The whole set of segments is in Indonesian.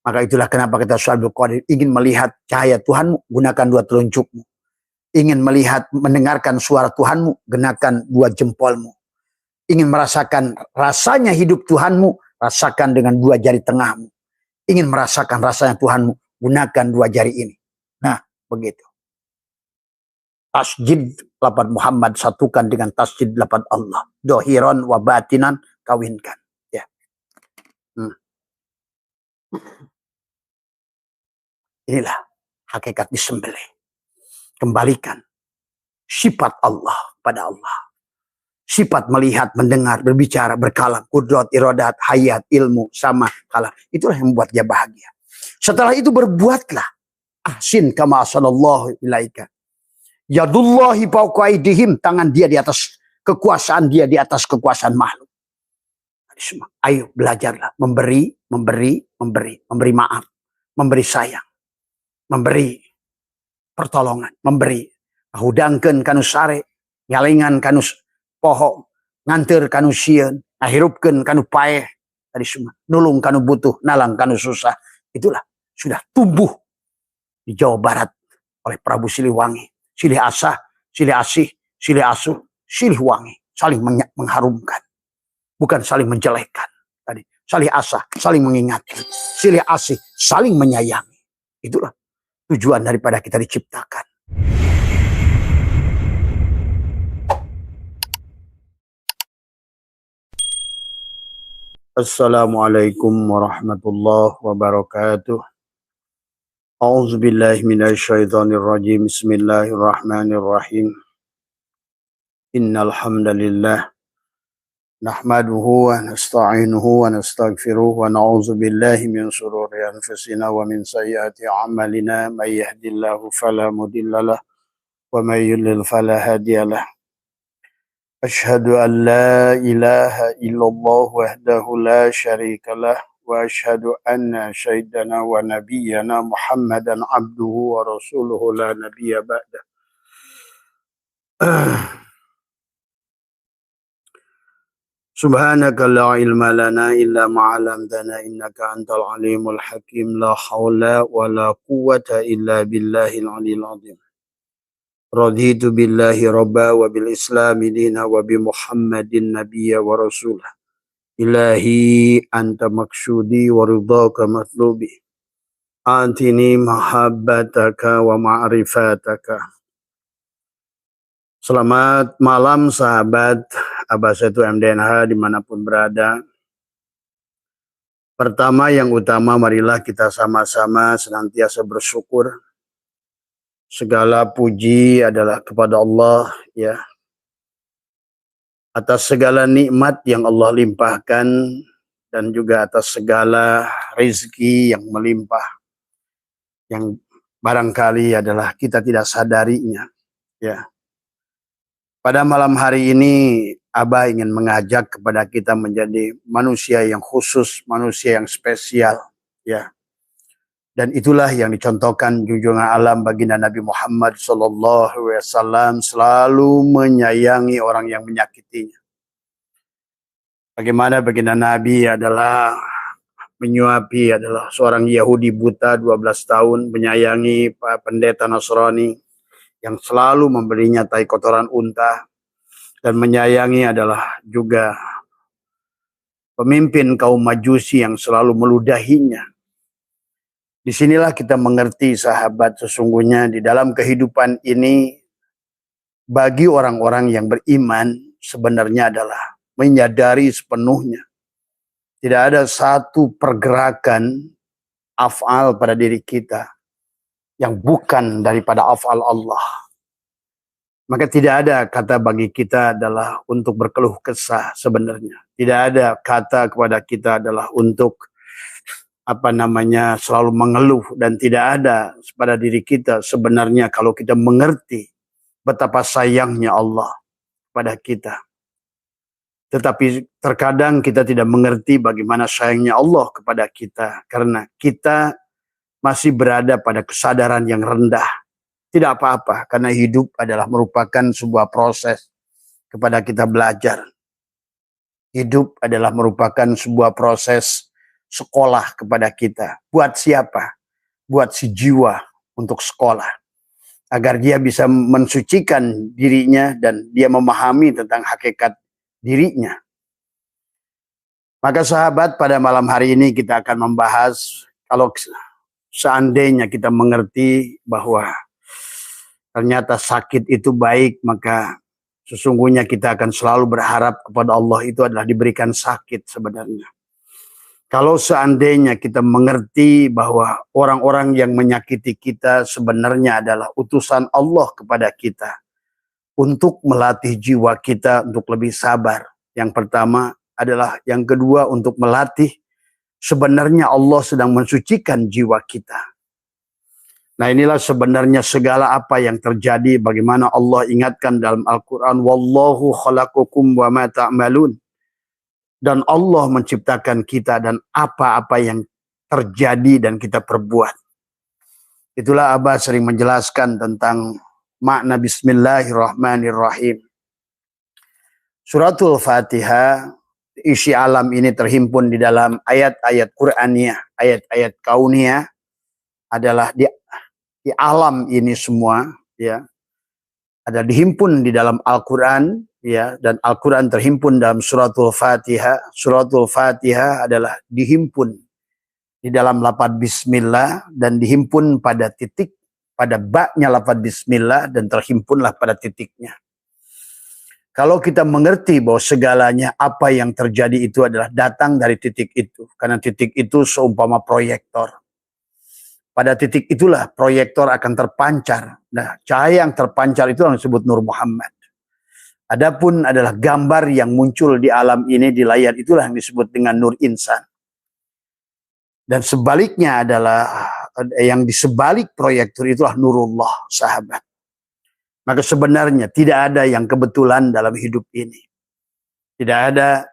Maka itulah kenapa kita Abdul Qadir ingin melihat cahaya Tuhanmu, gunakan dua telunjukmu. Ingin melihat, mendengarkan suara Tuhanmu, gunakan dua jempolmu. Ingin merasakan rasanya hidup Tuhanmu, rasakan dengan dua jari tengahmu. Ingin merasakan rasanya Tuhanmu, gunakan dua jari ini. Nah, begitu. Tasjid lafaz Muhammad satukan dengan tasjid lafaz Allah. Dohiron wa batinan kawinkan. Ya. Inilah hakikat disembelih. Kembalikan sifat Allah pada Allah. Sifat melihat, mendengar, berbicara, berkalam, kudrat, iradat, hayat, ilmu, sama, kalam. Itulah yang membuat dia bahagia. Setelah itu berbuatlah. Ahsin kama asanallahu ilaika. Yadullahi fawqa aydihim. Tangan dia di atas kekuasaan dia, di atas kekuasaan makhluk. Ayo belajarlah. Memberi maaf. Memberi sayang. Memberi pertolongan. Memberi. Hudangkeun kanu sare. Nyalingan kanu poho. Nganter kanu sieun. Ngahirupkeun kanu paeh. Tadi semua. Nulung kanu butuh. Nalang kanu susah. Itulah. Sudah tumbuh di Jawa Barat oleh Prabu Siliwangi. Silih asah, silih asih, silih asuh, silih wangi. Saling mengharumkan. Bukan saling menjelekkan. Tadi. Saling asah, saling mengingatkan. Silih asih, saling menyayangi. Itulah tujuan daripada kita diciptakan. Assalamualaikum warahmatullahi wabarakatuh. A'udzu billahi minasyaitonir rajim. Bismillahirrahmanirrahim. Innal hamdalillah nahmaduhu wa nasta'inuhu wa nastaghfiruh wa na'udzu billahi min shururi anfusina wa min sayyiati a'malina. May yahdihillahu fala mudhillalah wa may yudlil fala hadiyalah. Asyhadu an la ilaha illallah wahdahu la syarikalah wa asyhadu anna sayyidana wa nabiyyana Muhammadan abduhu wa rasuluhu la nabiyya ba'da. Subhanaka la ilma lana illa ma 'allamtana innaka antal alimul hakim. La haula wa la quwwata illa billahil aliyil azim. Raditu billahi rabba wa bil islami dina wa bi Muhammadin nabiyya wa rasulah. Ilahi anta maksudi wa ridhaka matlubi. Antini mahabbataka wa ma'rifataka. Selamat malam sahabat Abasatu MDNH dimanapun berada. Pertama yang utama marilah kita sama-sama senantiasa bersyukur. Segala puji adalah kepada Allah ya. Atas segala nikmat yang Allah limpahkan dan juga atas segala rezeki yang melimpah yang barangkali adalah kita tidak sadarinya ya. Pada malam hari ini Abah ingin mengajak kepada kita menjadi manusia yang khusus, manusia yang spesial ya. Dan itulah yang dicontohkan junjungan alam baginda Nabi Muhammad SAW, selalu menyayangi orang yang menyakitinya. Bagaimana baginda Nabi adalah menyuapi, adalah seorang Yahudi buta 12 tahun, menyayangi Pak Pendeta Nasrani yang selalu memberinya tai kotoran unta, dan menyayangi adalah juga pemimpin kaum Majusi yang selalu meludahinya. Disinilah kita mengerti sahabat sesungguhnya di dalam kehidupan ini bagi orang-orang yang beriman sebenarnya adalah menyadari sepenuhnya. Tidak ada satu pergerakan af'al pada diri kita yang bukan daripada af'al Allah. Maka tidak ada kata bagi kita adalah untuk berkeluh kesah sebenarnya. Tidak ada kata kepada kita adalah untuk selalu mengeluh, dan tidak ada pada diri kita sebenarnya kalau kita mengerti betapa sayangnya Allah pada kita. Tetapi terkadang kita tidak mengerti bagaimana sayangnya Allah kepada kita karena kita masih berada pada kesadaran yang rendah. Tidak apa-apa karena hidup adalah merupakan sebuah proses kepada kita belajar. Hidup adalah merupakan sebuah proses sekolah kepada kita. Buat siapa? Buat si jiwa untuk sekolah. Agar dia bisa mensucikan dirinya dan dia memahami tentang hakikat dirinya. Maka sahabat, pada malam hari ini kita akan membahas, kalau seandainya kita mengerti bahwa ternyata sakit itu baik, maka sesungguhnya kita akan selalu berharap kepada Allah itu adalah diberikan sakit sebenarnya. Kalau seandainya kita mengerti bahwa orang-orang yang menyakiti kita sebenarnya adalah utusan Allah kepada kita untuk melatih jiwa kita untuk lebih sabar. Yang pertama adalah, yang kedua untuk melatih sebenarnya Allah sedang mensucikan jiwa kita. Nah, inilah sebenarnya segala apa yang terjadi, bagaimana Allah ingatkan dalam Al-Quran, Wallahu khalaqakum wa ma ta'malun. Dan Allah menciptakan kita dan apa-apa yang terjadi dan kita perbuat. Itulah Abah sering menjelaskan tentang makna Bismillahirrahmanirrahim. Suratul Fatihah, isi alam ini terhimpun di dalam ayat-ayat Qur'aniyah, ayat-ayat kauniyah, adalah di alam ini semua, ya, ada dihimpun di dalam Al-Quran, ya, dan Al-Quran terhimpun dalam suratul Fatihah. Suratul Fatihah adalah dihimpun di dalam lafaz Bismillah dan dihimpun pada titik, pada baknya lafaz Bismillah dan terhimpunlah pada titiknya. Kalau kita mengerti bahwa segalanya apa yang terjadi itu adalah datang dari titik itu, karena titik itu seumpama proyektor. Pada titik itulah proyektor akan terpancar. Nah, cahaya yang terpancar itu yang disebut Nur Muhammad. Adapun adalah gambar yang muncul di alam ini, di layar, itulah yang disebut dengan Nur Insan. Dan sebaliknya adalah yang di sebalik proyektor itulah Nurullah, sahabat. Maka sebenarnya tidak ada yang kebetulan dalam hidup ini. Tidak ada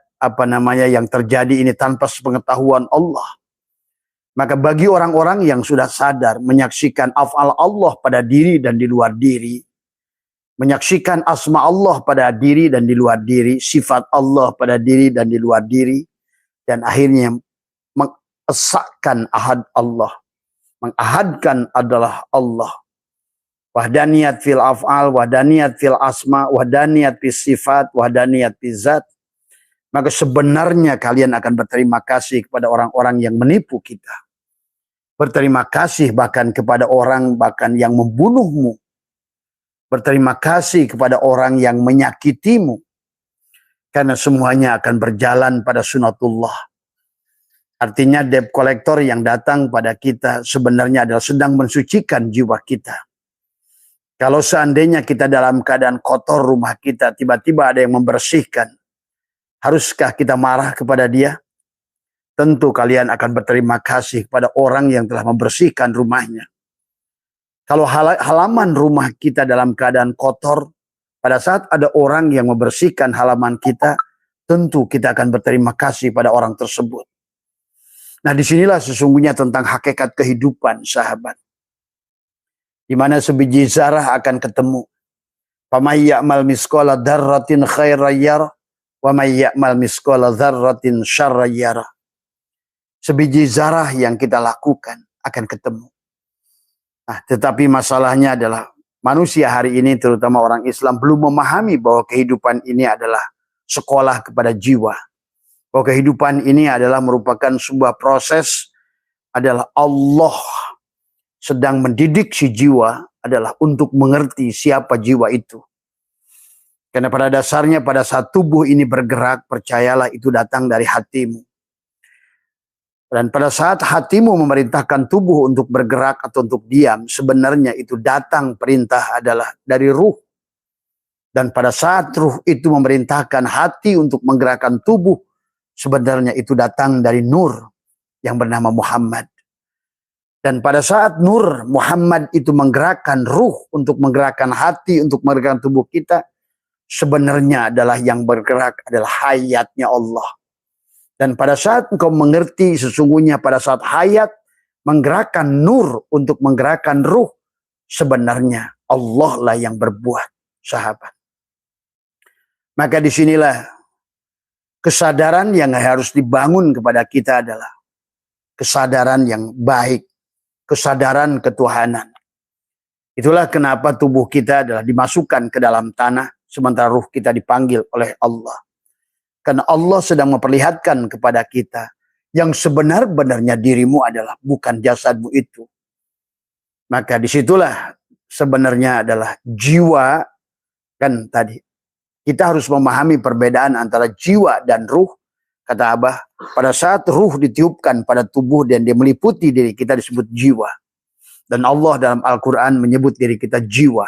yang terjadi ini tanpa sepengetahuan Allah. Maka bagi orang-orang yang sudah sadar menyaksikan af'al Allah pada diri dan di luar diri, menyaksikan asma Allah pada diri dan di luar diri, sifat Allah pada diri dan di luar diri, dan akhirnya mengesahkan ahad Allah, mengahadkan adalah Allah. Wahdaniyat fil af'al, wahdaniyat fil asma, wahdaniyat fil sifat, wahdaniyat fil zat. Maka sebenarnya kalian akan berterima kasih kepada orang-orang yang menipu kita. Berterima kasih bahkan kepada orang bahkan yang membunuhmu. Berterima kasih kepada orang yang menyakitimu. Karena semuanya akan berjalan pada sunatullah. Artinya debt collector yang datang pada kita sebenarnya adalah sedang mensucikan jiwa kita. Kalau seandainya kita dalam keadaan kotor rumah kita, tiba-tiba ada yang membersihkan, haruskah kita marah kepada dia? Tentu kalian akan berterima kasih kepada orang yang telah membersihkan rumahnya. Kalau halaman rumah kita dalam keadaan kotor, pada saat ada orang yang membersihkan halaman kita, tentu kita akan berterima kasih pada orang tersebut. Nah, disinilah sesungguhnya tentang hakikat kehidupan, sahabat. Di mana sebiji zarah akan ketemu. Faman ya'mal misqala dzarratin khairan yarah wa may ya'mal misqala dzarratin syarran yarah. Sebiji zarah yang kita lakukan akan ketemu. Nah, tetapi masalahnya adalah manusia hari ini, terutama orang Islam, belum memahami bahwa kehidupan ini adalah sekolah kepada jiwa. Bahwa kehidupan ini adalah merupakan sebuah proses, adalah Allah sedang mendidik si jiwa adalah untuk mengerti siapa jiwa itu. Karena pada dasarnya pada saat tubuh ini bergerak, percayalah itu datang dari hatimu. Dan pada saat hatimu memerintahkan tubuh untuk bergerak atau untuk diam, sebenarnya itu datang perintah adalah dari ruh. Dan pada saat ruh itu memerintahkan hati untuk menggerakkan tubuh, sebenarnya itu datang dari nur yang bernama Muhammad. Dan pada saat nur Muhammad itu menggerakkan ruh untuk menggerakkan hati, untuk menggerakkan tubuh kita, sebenarnya adalah yang bergerak adalah hayatnya Allah. Dan pada saat engkau mengerti sesungguhnya pada saat hayat menggerakkan nur untuk menggerakkan ruh, sebenarnya Allah lah yang berbuat, sahabat. Maka disinilah kesadaran yang harus dibangun kepada kita adalah kesadaran yang baik, kesadaran ketuhanan. Itulah kenapa tubuh kita adalah dimasukkan ke dalam tanah, sementara ruh kita dipanggil oleh Allah. Karena Allah sedang memperlihatkan kepada kita, yang sebenar-benarnya dirimu adalah bukan jasadmu itu. Maka disitulah sebenarnya adalah jiwa. Kan tadi kita harus memahami perbedaan antara jiwa dan ruh. Kata Abah, pada saat ruh ditiupkan pada tubuh dan dia meliputi diri kita disebut jiwa. Dan Allah dalam Al-Quran menyebut diri kita jiwa.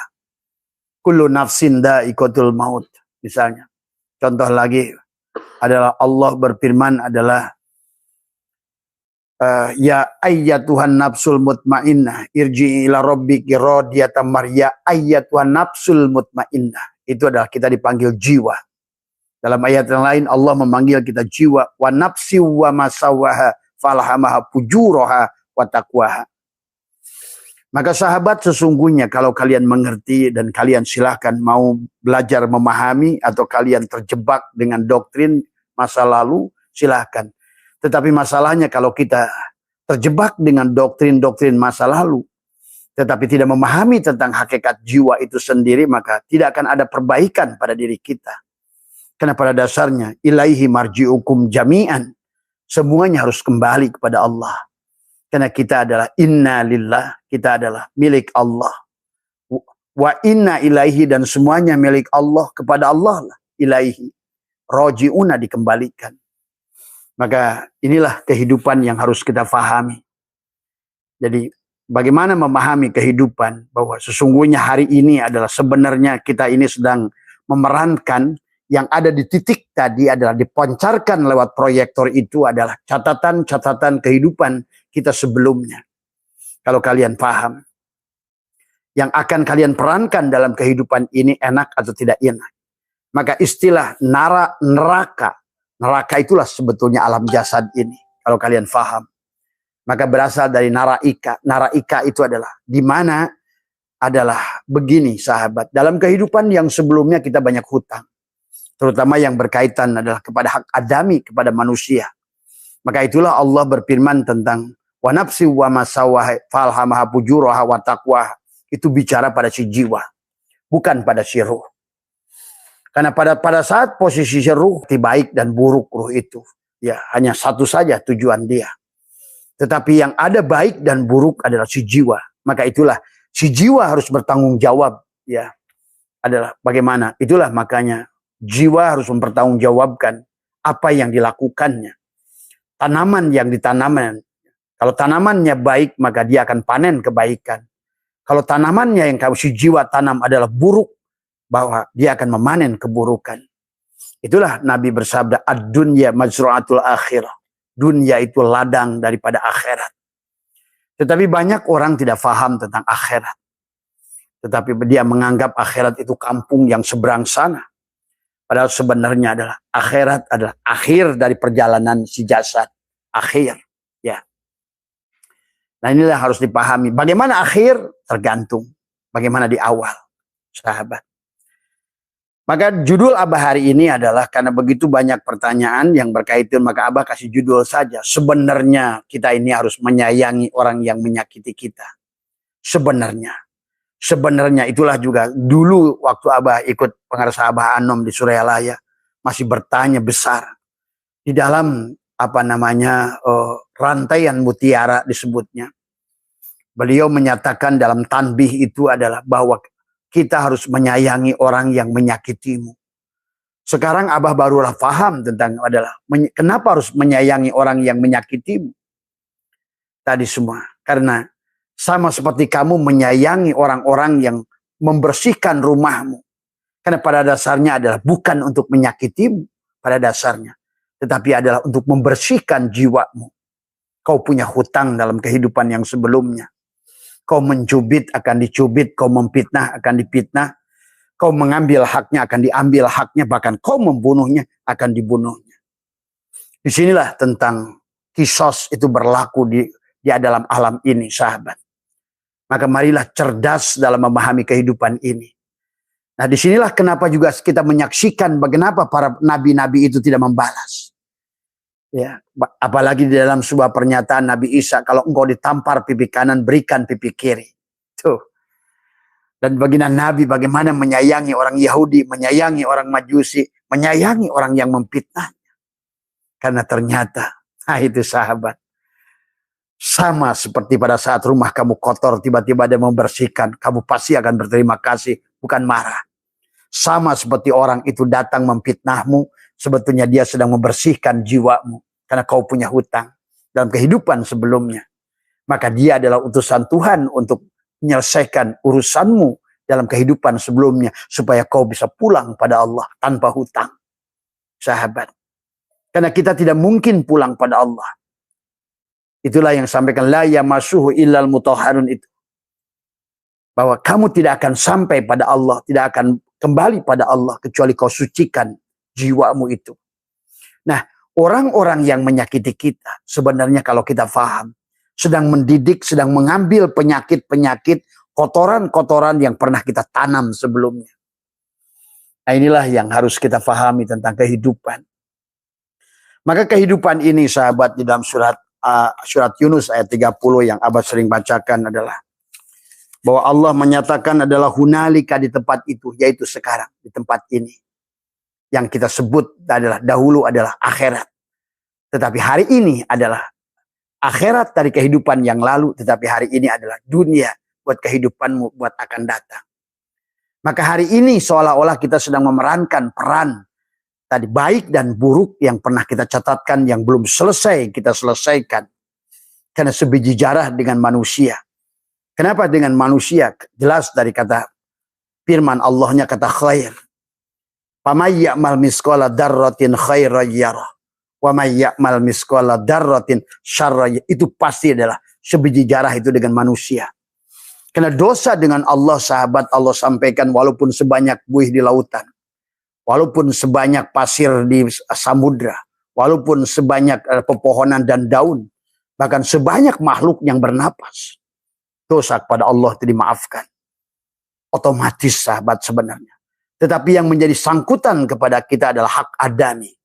Kullu nafsin dha'iqatul maut. Misalnya. Contoh lagi adalah Allah berfirman adalah ya ayyatuhan nafsul mutmainnah irji'i ila rabbiki radiyatan marya ayyatuhan nafsul mutmainnah. Itu adalah kita dipanggil jiwa. Dalam ayat yang lain Allah memanggil kita jiwa. Wa nafsi wa masawaha falhamaha fujuraha wa taqwaha. Maka sahabat, sesungguhnya kalau kalian mengerti dan kalian silahkan mau belajar memahami atau kalian terjebak dengan doktrin masa lalu, silahkan. Tetapi masalahnya kalau kita terjebak dengan doktrin-doktrin masa lalu, tetapi tidak memahami tentang hakikat jiwa itu sendiri, maka tidak akan ada perbaikan pada diri kita. Karena pada dasarnya, ilaihi marji'ukum jami'an. Semuanya harus kembali kepada Allah. Karena kita adalah inna lillah, kita adalah milik Allah. Wa inna ilaihi, dan semuanya milik Allah, kepada Allah lah. Ilaihi, roji'una, dikembalikan. Maka inilah kehidupan yang harus kita fahami. Jadi bagaimana memahami kehidupan, bahwa sesungguhnya hari ini adalah sebenarnya kita ini sedang memerankan yang ada di titik tadi adalah dipancarkan lewat proyektor itu adalah catatan-catatan kehidupan kita sebelumnya. Kalau kalian paham, yang akan kalian perankan dalam kehidupan ini enak atau tidak enak. Maka istilah neraka itulah sebetulnya alam jasad ini. Kalau kalian paham. Maka berasal dari naraika. Naraika itu adalah di mana adalah begini sahabat. Dalam kehidupan yang sebelumnya kita banyak hutang. Terutama yang berkaitan adalah kepada hak adami, kepada manusia. Maka itulah Allah berfirman tentang wa nafsi wa masawah falhamaha fujuraha wa taqwa. Itu bicara pada si jiwa, bukan pada si ruh. Karena pada saat posisi si ruh, baik dan buruk ruh itu, ya hanya satu saja tujuan dia. Tetapi yang ada baik dan buruk adalah si jiwa. Maka itulah si jiwa harus bertanggung jawab, ya. Adalah bagaimana? Itulah makanya jiwa harus mempertanggungjawabkan apa yang dilakukannya. Tanaman yang ditanamkan. Kalau tanamannya baik, maka dia akan panen kebaikan. Kalau tanamannya yang si jiwa tanam adalah buruk, bahwa dia akan memanen keburukan. Itulah Nabi bersabda, ad-dunya mazru'atul akhirah. Dunia itu ladang daripada akhirat. Tetapi banyak orang tidak paham tentang akhirat. Tetapi dia menganggap akhirat itu kampung yang seberang sana. Padahal sebenarnya adalah akhirat adalah akhir dari perjalanan si jasad. Akhir. Ya. Nah inilah harus dipahami. Bagaimana akhir? Tergantung. Bagaimana di awal. Sahabat. Maka judul Abah hari ini adalah karena begitu banyak pertanyaan yang berkaitan, maka Abah kasih judul saja. Sebenarnya kita ini harus menyayangi orang yang menyakiti kita. Sebenarnya. Sebenarnya itulah juga dulu waktu Abah ikut pengarsa Abah Anom di Suralaya masih bertanya besar. Di dalam rantaian mutiara disebutnya. Beliau menyatakan dalam tanbih itu adalah bahwa kita harus menyayangi orang yang menyakitimu. Sekarang Abah barulah paham tentang adalah kenapa harus menyayangi orang yang menyakitimu. Tadi semua. Karena sama seperti kamu menyayangi orang-orang yang membersihkan rumahmu. Karena pada dasarnya adalah bukan untuk menyakitimu pada dasarnya. Tetapi adalah untuk membersihkan jiwamu. Kau punya hutang dalam kehidupan yang sebelumnya. Kau mencubit akan dicubit, kau memfitnah akan difitnah, kau mengambil haknya akan diambil haknya, bahkan kau membunuhnya akan dibunuhnya. Disinilah tentang kisos itu berlaku di dalam alam ini, sahabat. Maka marilah cerdas dalam memahami kehidupan ini. Nah disinilah kenapa juga kita menyaksikan bagaimana para nabi-nabi itu tidak membalas. Ya, apalagi di dalam sebuah pernyataan Nabi Isa, kalau engkau ditampar pipi kanan, berikan pipi kiri. Tuh. Dan baginda Nabi bagaimana menyayangi orang Yahudi, menyayangi orang Majusi, menyayangi orang yang memfitnahnya. Karena ternyata, nah itu sahabat, sama seperti pada saat rumah kamu kotor, tiba-tiba ada membersihkan, kamu pasti akan berterima kasih, bukan marah. Sama seperti orang itu datang memfitnahmu, sebetulnya dia sedang membersihkan jiwamu. Karena kau punya hutang dalam kehidupan sebelumnya. Maka dia adalah utusan Tuhan untuk menyelesaikan urusanmu dalam kehidupan sebelumnya. Supaya kau bisa pulang pada Allah tanpa hutang. Sahabat. Karena kita tidak mungkin pulang pada Allah. Itulah yang sampaikan la yamassuhu illal mutahharun itu. Bahwa kamu tidak akan sampai pada Allah. Tidak akan kembali pada Allah. Kecuali kau sucikan jiwamu itu. Nah, orang-orang yang menyakiti kita, sebenarnya kalau kita faham, sedang mendidik, sedang mengambil penyakit-penyakit, kotoran-kotoran yang pernah kita tanam sebelumnya. Nah, inilah yang harus kita fahami tentang kehidupan. Maka kehidupan ini, sahabat, di dalam surat Yunus ayat 30 yang Abah sering bacakan adalah bahwa Allah menyatakan adalah hunalika di tempat itu, yaitu sekarang, di tempat ini. Yang kita sebut adalah dahulu adalah akhirat. Tetapi hari ini adalah akhirat dari kehidupan yang lalu. Tetapi hari ini adalah dunia buat kehidupanmu, buat akan datang. Maka hari ini seolah-olah kita sedang memerankan peran tadi baik dan buruk yang pernah kita catatkan yang belum selesai kita selesaikan. Karena sebiji jarah dengan manusia. Kenapa dengan manusia? Jelas dari kata firman Allahnya kata khair. Pamay ya'mal misqala darratin khairan yarah. Wa may ya'mal misqala darratin syarran. Itu pasti adalah sebiji jarah itu dengan manusia. Karena dosa dengan Allah, sahabat, Allah sampaikan walaupun sebanyak buih di lautan. Walaupun sebanyak pasir di samudra. Walaupun sebanyak pepohonan dan daun. Bahkan sebanyak makhluk yang bernapas. Dosa kepada Allah itu dimaafkan. Otomatis, sahabat, sebenarnya. Tetapi yang menjadi sangkutan kepada kita adalah hak adami.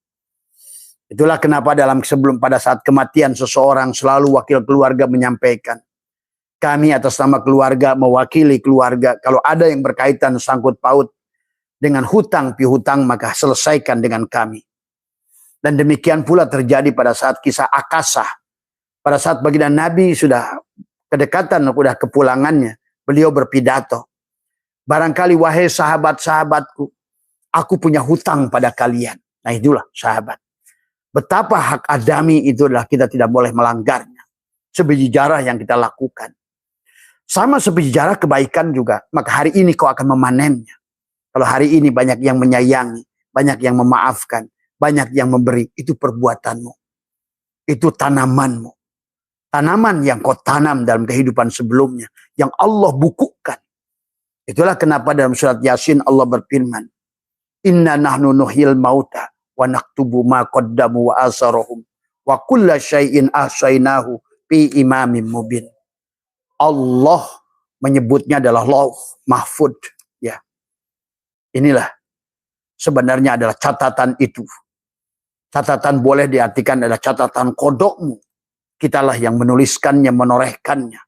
Itulah kenapa sebelum pada saat kematian seseorang selalu wakil keluarga menyampaikan. Kami atas nama keluarga mewakili keluarga. Kalau ada yang berkaitan sangkut paut dengan hutang pihutang maka selesaikan dengan kami. Dan demikian pula terjadi pada saat kisah Akasah. Pada saat baginda Nabi sudah kedekatan, sudah kepulangannya. Beliau berpidato. Barangkali wahai sahabat-sahabatku, aku punya hutang pada kalian. Nah itulah sahabat. Betapa hak adami itu adalah kita tidak boleh melanggarnya. Sebiji jarah yang kita lakukan. Sama sebiji jarah kebaikan juga. Maka hari ini kau akan memanennya. Kalau hari ini banyak yang menyayangi, banyak yang memaafkan, banyak yang memberi. Itu perbuatanmu. Itu tanamanmu. Tanaman yang kau tanam dalam kehidupan sebelumnya. Yang Allah bukukan. Itulah kenapa dalam surat Yasin Allah berfirman. Inna nahnu nuhyil mauta wa naktubu ma qaddamu wa asarahum wa kulla syai'in ahsainahu fi imamin mubin. Allah menyebutnya adalah lauh mahfud. Ya. Inilah sebenarnya adalah catatan itu. Catatan boleh diartikan adalah catatan kodokmu. Kitalah yang menuliskannya, menorehkannya.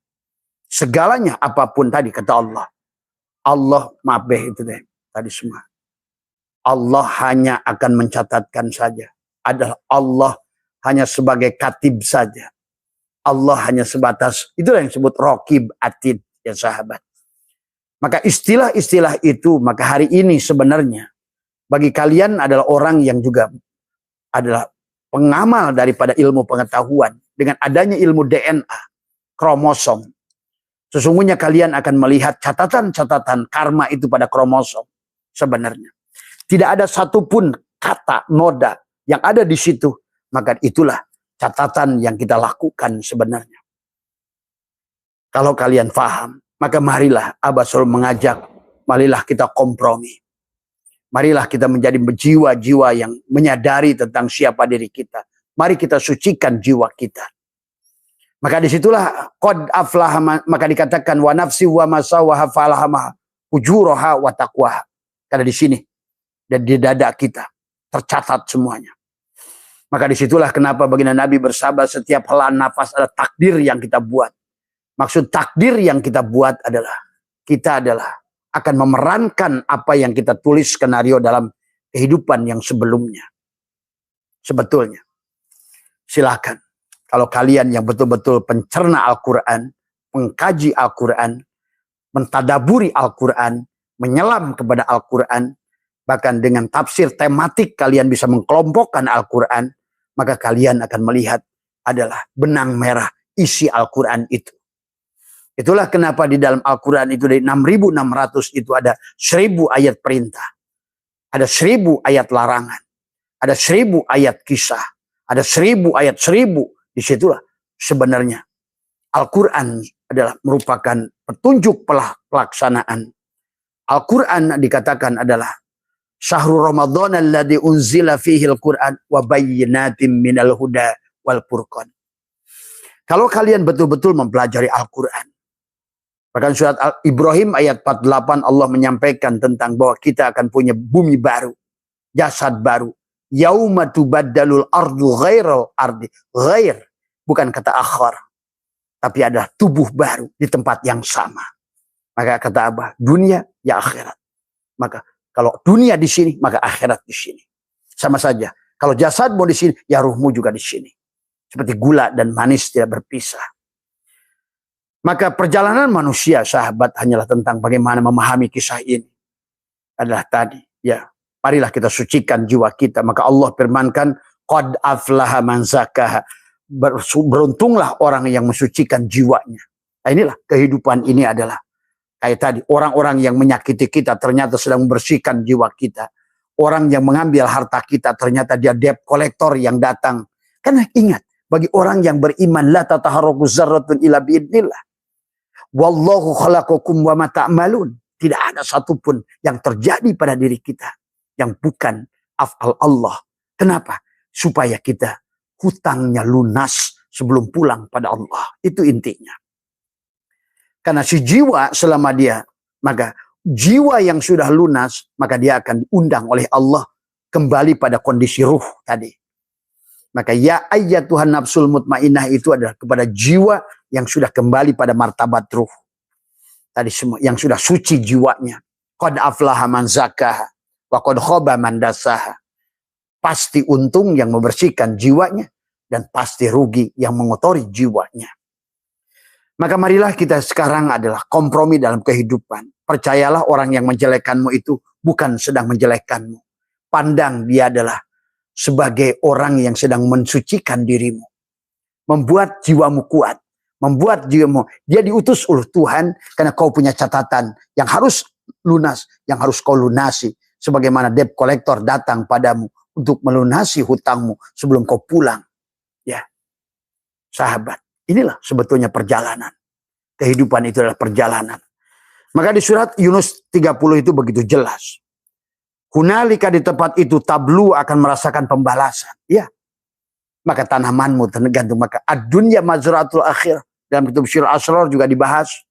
Segalanya apapun tadi kata Allah. Allah mabeh itu deh tadi semua. Allah hanya akan mencatatkan saja. Adalah Allah hanya sebagai katib saja. Allah hanya sebatas, itulah yang disebut raqib atid ya sahabat. Maka istilah-istilah itu, maka hari ini sebenarnya bagi kalian adalah orang yang juga adalah pengamal daripada ilmu pengetahuan. Dengan adanya ilmu DNA, kromosom. Sesungguhnya kalian akan melihat catatan-catatan karma itu pada kromosom sebenarnya. Tidak ada satupun kata, noda yang ada di situ. Maka itulah catatan yang kita lakukan sebenarnya. Kalau kalian paham, maka marilah Abah selalu mengajak, marilah kita kompromi. Marilah kita menjadi jiwa-jiwa yang menyadari tentang siapa diri kita. Mari kita sucikan jiwa kita. Maka disitulah qad aflaha, maka dikatakan wa nafsi wa masawaha falahama ujuraha wa taqwaha. Karena di sini dan di dada kita tercatat semuanya. Maka disitulah kenapa baginda Nabi bersabda setiap helaan nafas ada takdir yang kita buat. Maksud takdir yang kita buat adalah kita akan memerankan apa yang kita tulis skenario dalam kehidupan yang sebelumnya. Sebetulnya, silakan. Kalau kalian yang betul-betul pencerna Al-Quran, mengkaji Al-Quran, mentadaburi Al-Quran, menyelam kepada Al-Quran, bahkan dengan tafsir tematik kalian bisa mengkelompokkan Al-Quran, maka kalian akan melihat adalah benang merah isi Al-Quran itu. Itulah kenapa di dalam Al-Quran itu dari 6.600 itu ada 1.000 ayat perintah. Ada 1.000 ayat larangan. Ada 1.000 ayat kisah. Ada 1.000 ayat 1.000. Disitulah sebenarnya Al-Quran adalah merupakan petunjuk pelaksanaan. Al-Quran dikatakan adalah Syahrul Ramadan alladzi unzila fihi al-Quran wa bayyinatin minal huda wal furqan. Kalau kalian betul-betul mempelajari Al-Quran, bahkan surat Ibrahim ayat 48 Allah menyampaikan tentang bahwa kita akan punya bumi baru, jasad baru. Yauma tubaddalul ardu ghairal ardi. Ghair, bukan kata akhar, tapi adalah tubuh baru di tempat yang sama. Maka kata Abah, dunia ya akhirat. Maka kalau dunia di sini, maka akhirat di sini. Sama saja. Kalau jasadmu di sini, ya ruhmu juga di sini. Seperti gula dan manis tidak berpisah. Maka perjalanan manusia, sahabat, hanyalah tentang bagaimana memahami kisah ini. Adalah tadi, ya, marilah kita sucikan jiwa kita. Maka Allah firmankan, qad aflaha man zakaha. Beruntunglah orang yang mensucikan jiwanya. Nah, inilah kehidupan ini adalah kayak tadi, orang-orang yang menyakiti kita ternyata sedang membersihkan jiwa kita. Orang yang mengambil harta kita ternyata dia debt collector yang datang. Karena ingat, bagi orang yang beriman, la tataharraku zarratun ila biidnillah. Wallahu khalaqakum wa ma ta'malun. Tidak ada satupun yang terjadi pada diri kita yang bukan af'al Allah. Kenapa? Supaya kita hutangnya lunas sebelum pulang pada Allah. Itu intinya. Karena si jiwa selama dia, maka jiwa yang sudah lunas, maka dia akan diundang oleh Allah kembali pada kondisi ruh tadi. Maka ya ayyatuhan nafsul mutmainnah itu adalah kepada jiwa yang sudah kembali pada martabat ruh. Tadi semua yang sudah suci jiwanya. Qad aflaha man zakaha wa qad khaba man dasaha. Pasti untung yang membersihkan jiwanya dan pasti rugi yang mengotori jiwanya. Maka marilah kita sekarang adalah kompromi dalam kehidupan. Percayalah orang yang menjelekkanmu itu bukan sedang menjelekkanmu. Pandang dia adalah sebagai orang yang sedang mensucikan dirimu. Membuat jiwamu kuat. Membuat jiwamu. Dia diutus oleh Tuhan karena kau punya catatan yang harus lunas. Yang harus kau lunasi. Sebagaimana debt collector datang padamu untuk melunasi hutangmu sebelum kau pulang. Ya, sahabat. Inilah sebetulnya perjalanan. Kehidupan itu adalah perjalanan. Maka di surat Yunus 30 itu begitu jelas. Hunalika di tempat itu tablu akan merasakan pembalasan. Ya. Maka tanamanmu tergantung. Maka ad-dunya mazra'atul akhir. Dalam kitab Syirul Asrar juga dibahas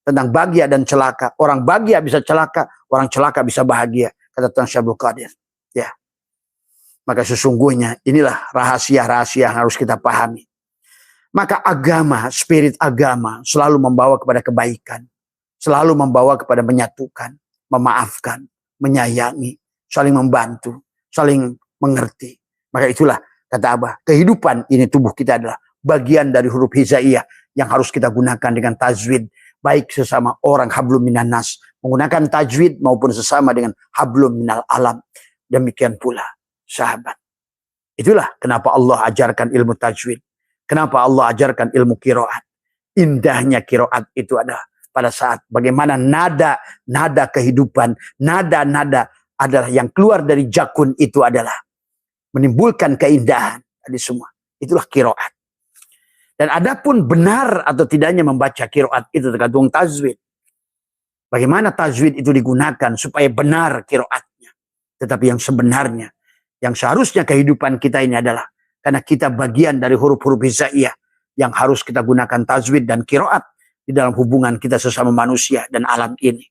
tentang bahagia dan celaka. Orang bahagia bisa celaka. Orang celaka bisa bahagia. Kata Tuan Syabul Qadir. Ya. Maka sesungguhnya inilah rahasia-rahasia yang harus kita pahami. Maka agama, spirit agama selalu membawa kepada kebaikan. Selalu membawa kepada menyatukan, memaafkan, menyayangi, saling membantu, saling mengerti. Maka itulah kata Abah, kehidupan ini tubuh kita adalah bagian dari huruf hijaiyah yang harus kita gunakan dengan tajwid. Baik sesama orang hablum minan nas. Menggunakan tajwid maupun sesama dengan hablum minal alam. Demikian pula sahabat. Itulah kenapa Allah ajarkan ilmu tajwid. Kenapa Allah ajarkan ilmu qiraat? Indahnya qiraat itu adalah pada saat bagaimana nada kehidupan, nada adalah yang keluar dari jakun itu adalah menimbulkan keindahan tadi semua. Itulah qiraat. Dan adapun benar atau tidaknya membaca qiraat itu tergantung tajwid. Bagaimana tajwid itu digunakan supaya benar qiraatnya. Tetapi yang sebenarnya, yang seharusnya kehidupan kita ini adalah karena kita bagian dari huruf-huruf hijaiyah yang harus kita gunakan tajwid dan qiraat di dalam hubungan kita sesama manusia dan alam ini.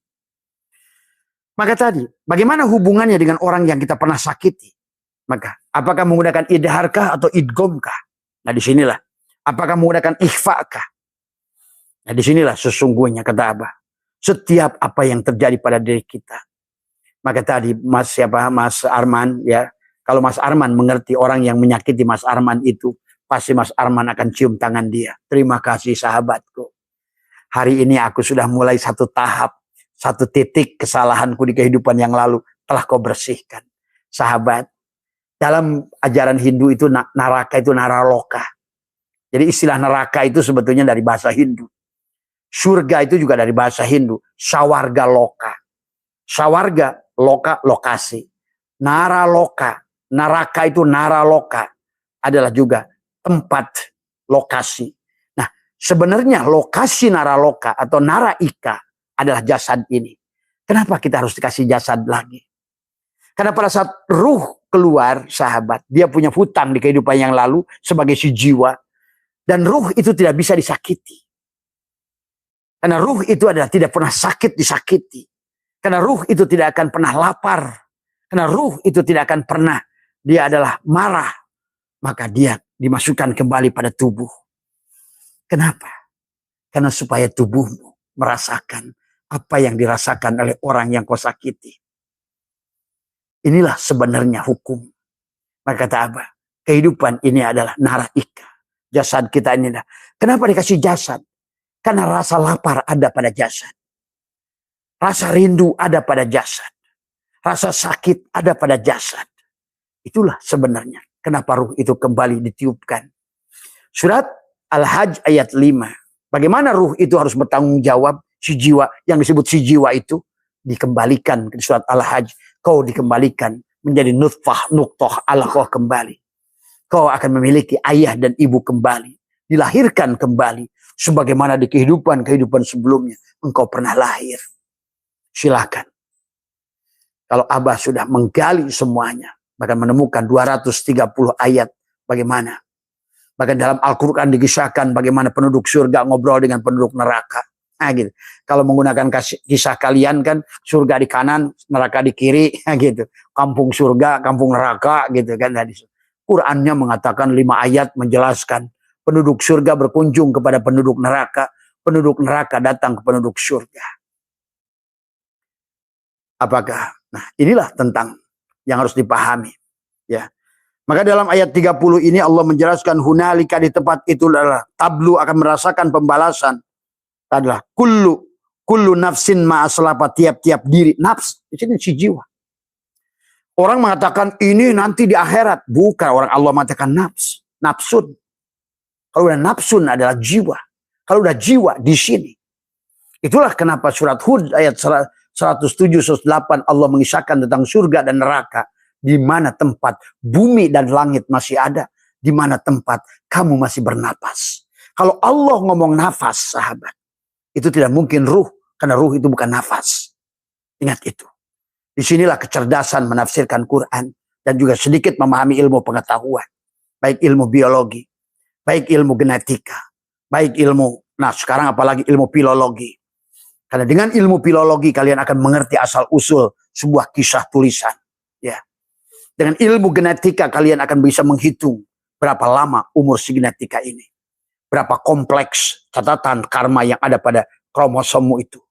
Maka tadi, bagaimana hubungannya dengan orang yang kita pernah sakiti? Maka apakah menggunakan idharkah atau idgomkah? Nah disinilah. Apakah menggunakan ikhfa'kah? Nah disinilah sesungguhnya kata Abah. Setiap apa yang terjadi pada diri kita. Maka tadi Mas Arman ya. Kalau Mas Arman mengerti orang yang menyakiti Mas Arman itu, pasti Mas Arman akan cium tangan dia. Terima kasih sahabatku. Hari ini aku sudah mulai satu tahap, satu titik kesalahanku di kehidupan yang lalu telah kau bersihkan. Sahabat, dalam ajaran Hindu itu neraka itu naraloka. Jadi istilah neraka itu sebetulnya dari bahasa Hindu. Surga itu juga dari bahasa Hindu. Sawarga loka. Sawarga, loka, lokasi. Naraloka. Neraka itu naraloka. Adalah juga tempat lokasi. Nah, sebenarnya lokasi naraloka atau naraika adalah jasad ini. Kenapa kita harus dikasih jasad lagi? Karena pada saat ruh keluar, sahabat, dia punya hutang di kehidupan yang lalu sebagai si jiwa. Dan ruh itu tidak bisa disakiti. Karena ruh itu adalah tidak pernah sakit disakiti. Karena ruh itu tidak akan pernah lapar. Karena ruh itu tidak akan pernah, dia adalah marah. Maka dia dimasukkan kembali pada tubuh. Kenapa? Karena supaya tubuhmu merasakan apa yang dirasakan oleh orang yang kau sakiti. Inilah sebenarnya hukum. Maka kata Abah, kehidupan ini adalah naraika. Jasad kita ini. Kenapa dikasih jasad? Karena rasa lapar ada pada jasad. Rasa rindu ada pada jasad. Rasa sakit ada pada jasad. Itulah sebenarnya kenapa ruh itu kembali ditiupkan. Surat Al-Hajj ayat 5. Bagaimana ruh itu harus bertanggung jawab, si jiwa yang disebut si jiwa itu dikembalikan ke surat Al-Hajj. Kau dikembalikan menjadi nutfah, nuqtah, alaqah kembali. Kau akan memiliki ayah dan ibu kembali. Dilahirkan kembali. Sebagaimana di kehidupan sebelumnya. Engkau pernah lahir. Silakan. Kalau Abah sudah menggali semuanya. Bahkan menemukan 230 ayat. Bagaimana? Bahkan dalam Al-Quran dikisahkan bagaimana penduduk surga ngobrol dengan penduduk neraka. Nah, gitu. Kalau menggunakan kisah kalian kan surga di kanan, neraka di kiri, gitu. Kampung surga, kampung neraka, gitu kan tadi. Qurannya mengatakan 5 ayat menjelaskan penduduk surga berkunjung kepada penduduk neraka datang ke penduduk surga. Apakah? Nah, inilah tentang yang harus dipahami, ya. Maka dalam ayat 30 ini Allah menjelaskan hunalika di tempat itu adalah tablu akan merasakan pembalasan. Adalah kullu nafsin ma'aslapa tiap-tiap diri. Nafs, di sini si jiwa. Orang mengatakan ini nanti di akhirat. Bukan, orang Allah mengatakan nafs. Nafsun. Kalau udah nafsun adalah jiwa. Kalau udah jiwa di sini. Itulah kenapa surat Hud ayat 107-108 Allah mengisahkan tentang surga dan neraka. Di mana tempat bumi dan langit masih ada. Di mana tempat kamu masih bernapas. Kalau Allah ngomong nafas, sahabat. Itu tidak mungkin ruh. Karena ruh itu bukan nafas. Ingat itu. Disinilah kecerdasan menafsirkan Quran. Dan juga sedikit memahami ilmu pengetahuan. Baik ilmu biologi. Baik ilmu genetika. Baik ilmu. Nah sekarang apalagi ilmu filologi. Karena dengan ilmu filologi kalian akan mengerti asal usul sebuah kisah tulisan. Ya. Dengan ilmu genetika kalian akan bisa menghitung berapa lama umur si genetika ini. Berapa kompleks catatan karma yang ada pada kromosommu itu.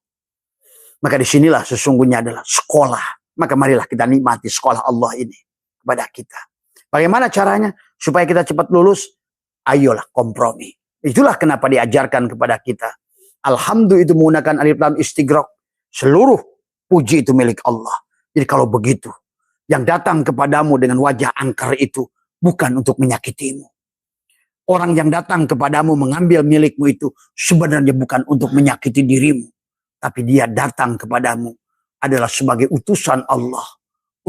Maka disinilah sesungguhnya adalah sekolah. Maka marilah kita nikmati sekolah Allah ini kepada kita. Bagaimana caranya? Supaya kita cepat lulus. Ayolah kompromi. Itulah kenapa diajarkan kepada kita. Alhamdulillah itu menggunakan alif lam istighraq. Seluruh puji itu milik Allah. Jadi kalau begitu. Yang datang kepadamu dengan wajah angker itu. Bukan untuk menyakitimu. Orang yang datang kepadamu mengambil milikmu itu sebenarnya bukan untuk menyakiti dirimu. Tapi dia datang kepadamu adalah sebagai utusan Allah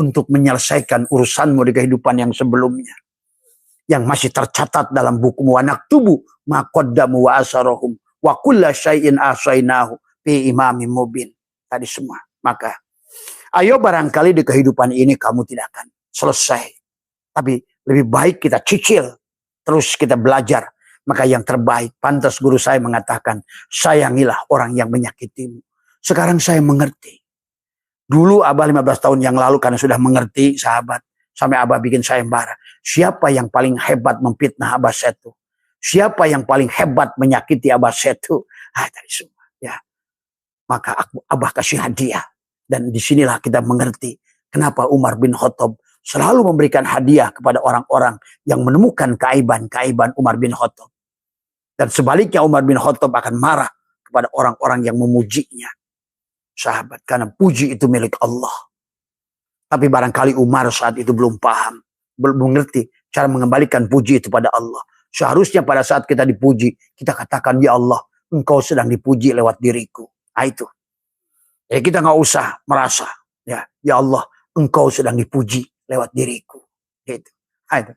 untuk menyelesaikan urusanmu di kehidupan yang sebelumnya. Yang masih tercatat dalam buku wa naktubu ma qaddamu wa asarahum wa kulla syai'in ahsainahu fi imamin mubin. Tadi semua. Maka ayo barangkali di kehidupan ini kamu tidak akan selesai. Tapi lebih baik kita cicil. Terus kita belajar. Maka yang terbaik. Pantas guru saya mengatakan. Sayangilah orang yang menyakitimu. Sekarang saya mengerti. Dulu Abah 15 tahun yang lalu. Karena sudah mengerti sahabat. Sampai Abah bikin sayembara. Siapa yang paling hebat memfitnah Abah Setu? Siapa yang paling hebat menyakiti Abah Setu? Tadi semua. Ya. Maka Abah kasih hadiah. Dan disinilah kita mengerti kenapa Umar bin Khattab selalu memberikan hadiah kepada orang-orang yang menemukan keaiban-keaiban Umar bin Khattab. Dan sebaliknya Umar bin Khattab akan marah kepada orang-orang yang memujinya. Sahabat, karena puji itu milik Allah. Tapi barangkali Umar saat itu belum paham, belum mengerti cara mengembalikan puji itu pada Allah. Seharusnya pada saat kita dipuji, kita katakan, ya Allah, engkau sedang dipuji lewat diriku. Itu. Ya kita nggak usah merasa, ya Allah, engkau sedang dipuji lewat diriku. Gitu. Itu.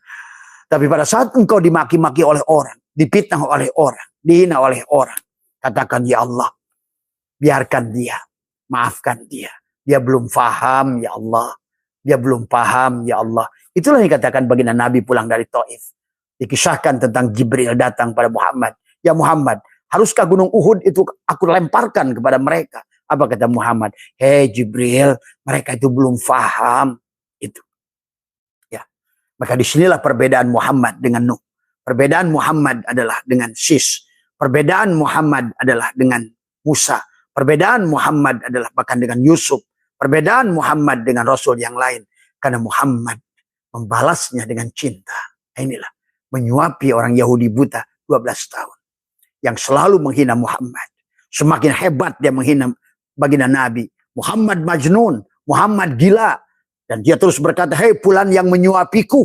Tapi pada saat engkau dimaki-maki oleh orang, dipitnah oleh orang, dihina oleh orang, katakan, ya Allah, biarkan dia, maafkan dia. Dia belum paham, ya Allah. Dia belum paham, ya Allah. Itulah yang dikatakan baginda Nabi pulang dari Taif. Dikisahkan tentang Jibril datang pada Muhammad. Ya Muhammad, haruskah gunung Uhud itu aku lemparkan kepada mereka? Apa kata Muhammad? Hei Jibril, mereka itu belum paham. Itu. Ya. Maka disinilah perbedaan Muhammad dengan Nuh. Perbedaan Muhammad adalah dengan Sis. Perbedaan Muhammad adalah dengan Musa. Perbedaan Muhammad adalah bahkan dengan Yusuf. Perbedaan Muhammad dengan Rasul yang lain. Karena Muhammad membalasnya dengan cinta. Inilah. Menyuapi orang Yahudi buta 12 tahun. Yang selalu menghina Muhammad. Semakin hebat dia menghina baginda Nabi. Muhammad majnun. Muhammad gila. Dan dia terus berkata, hei fulan yang menyuapiku.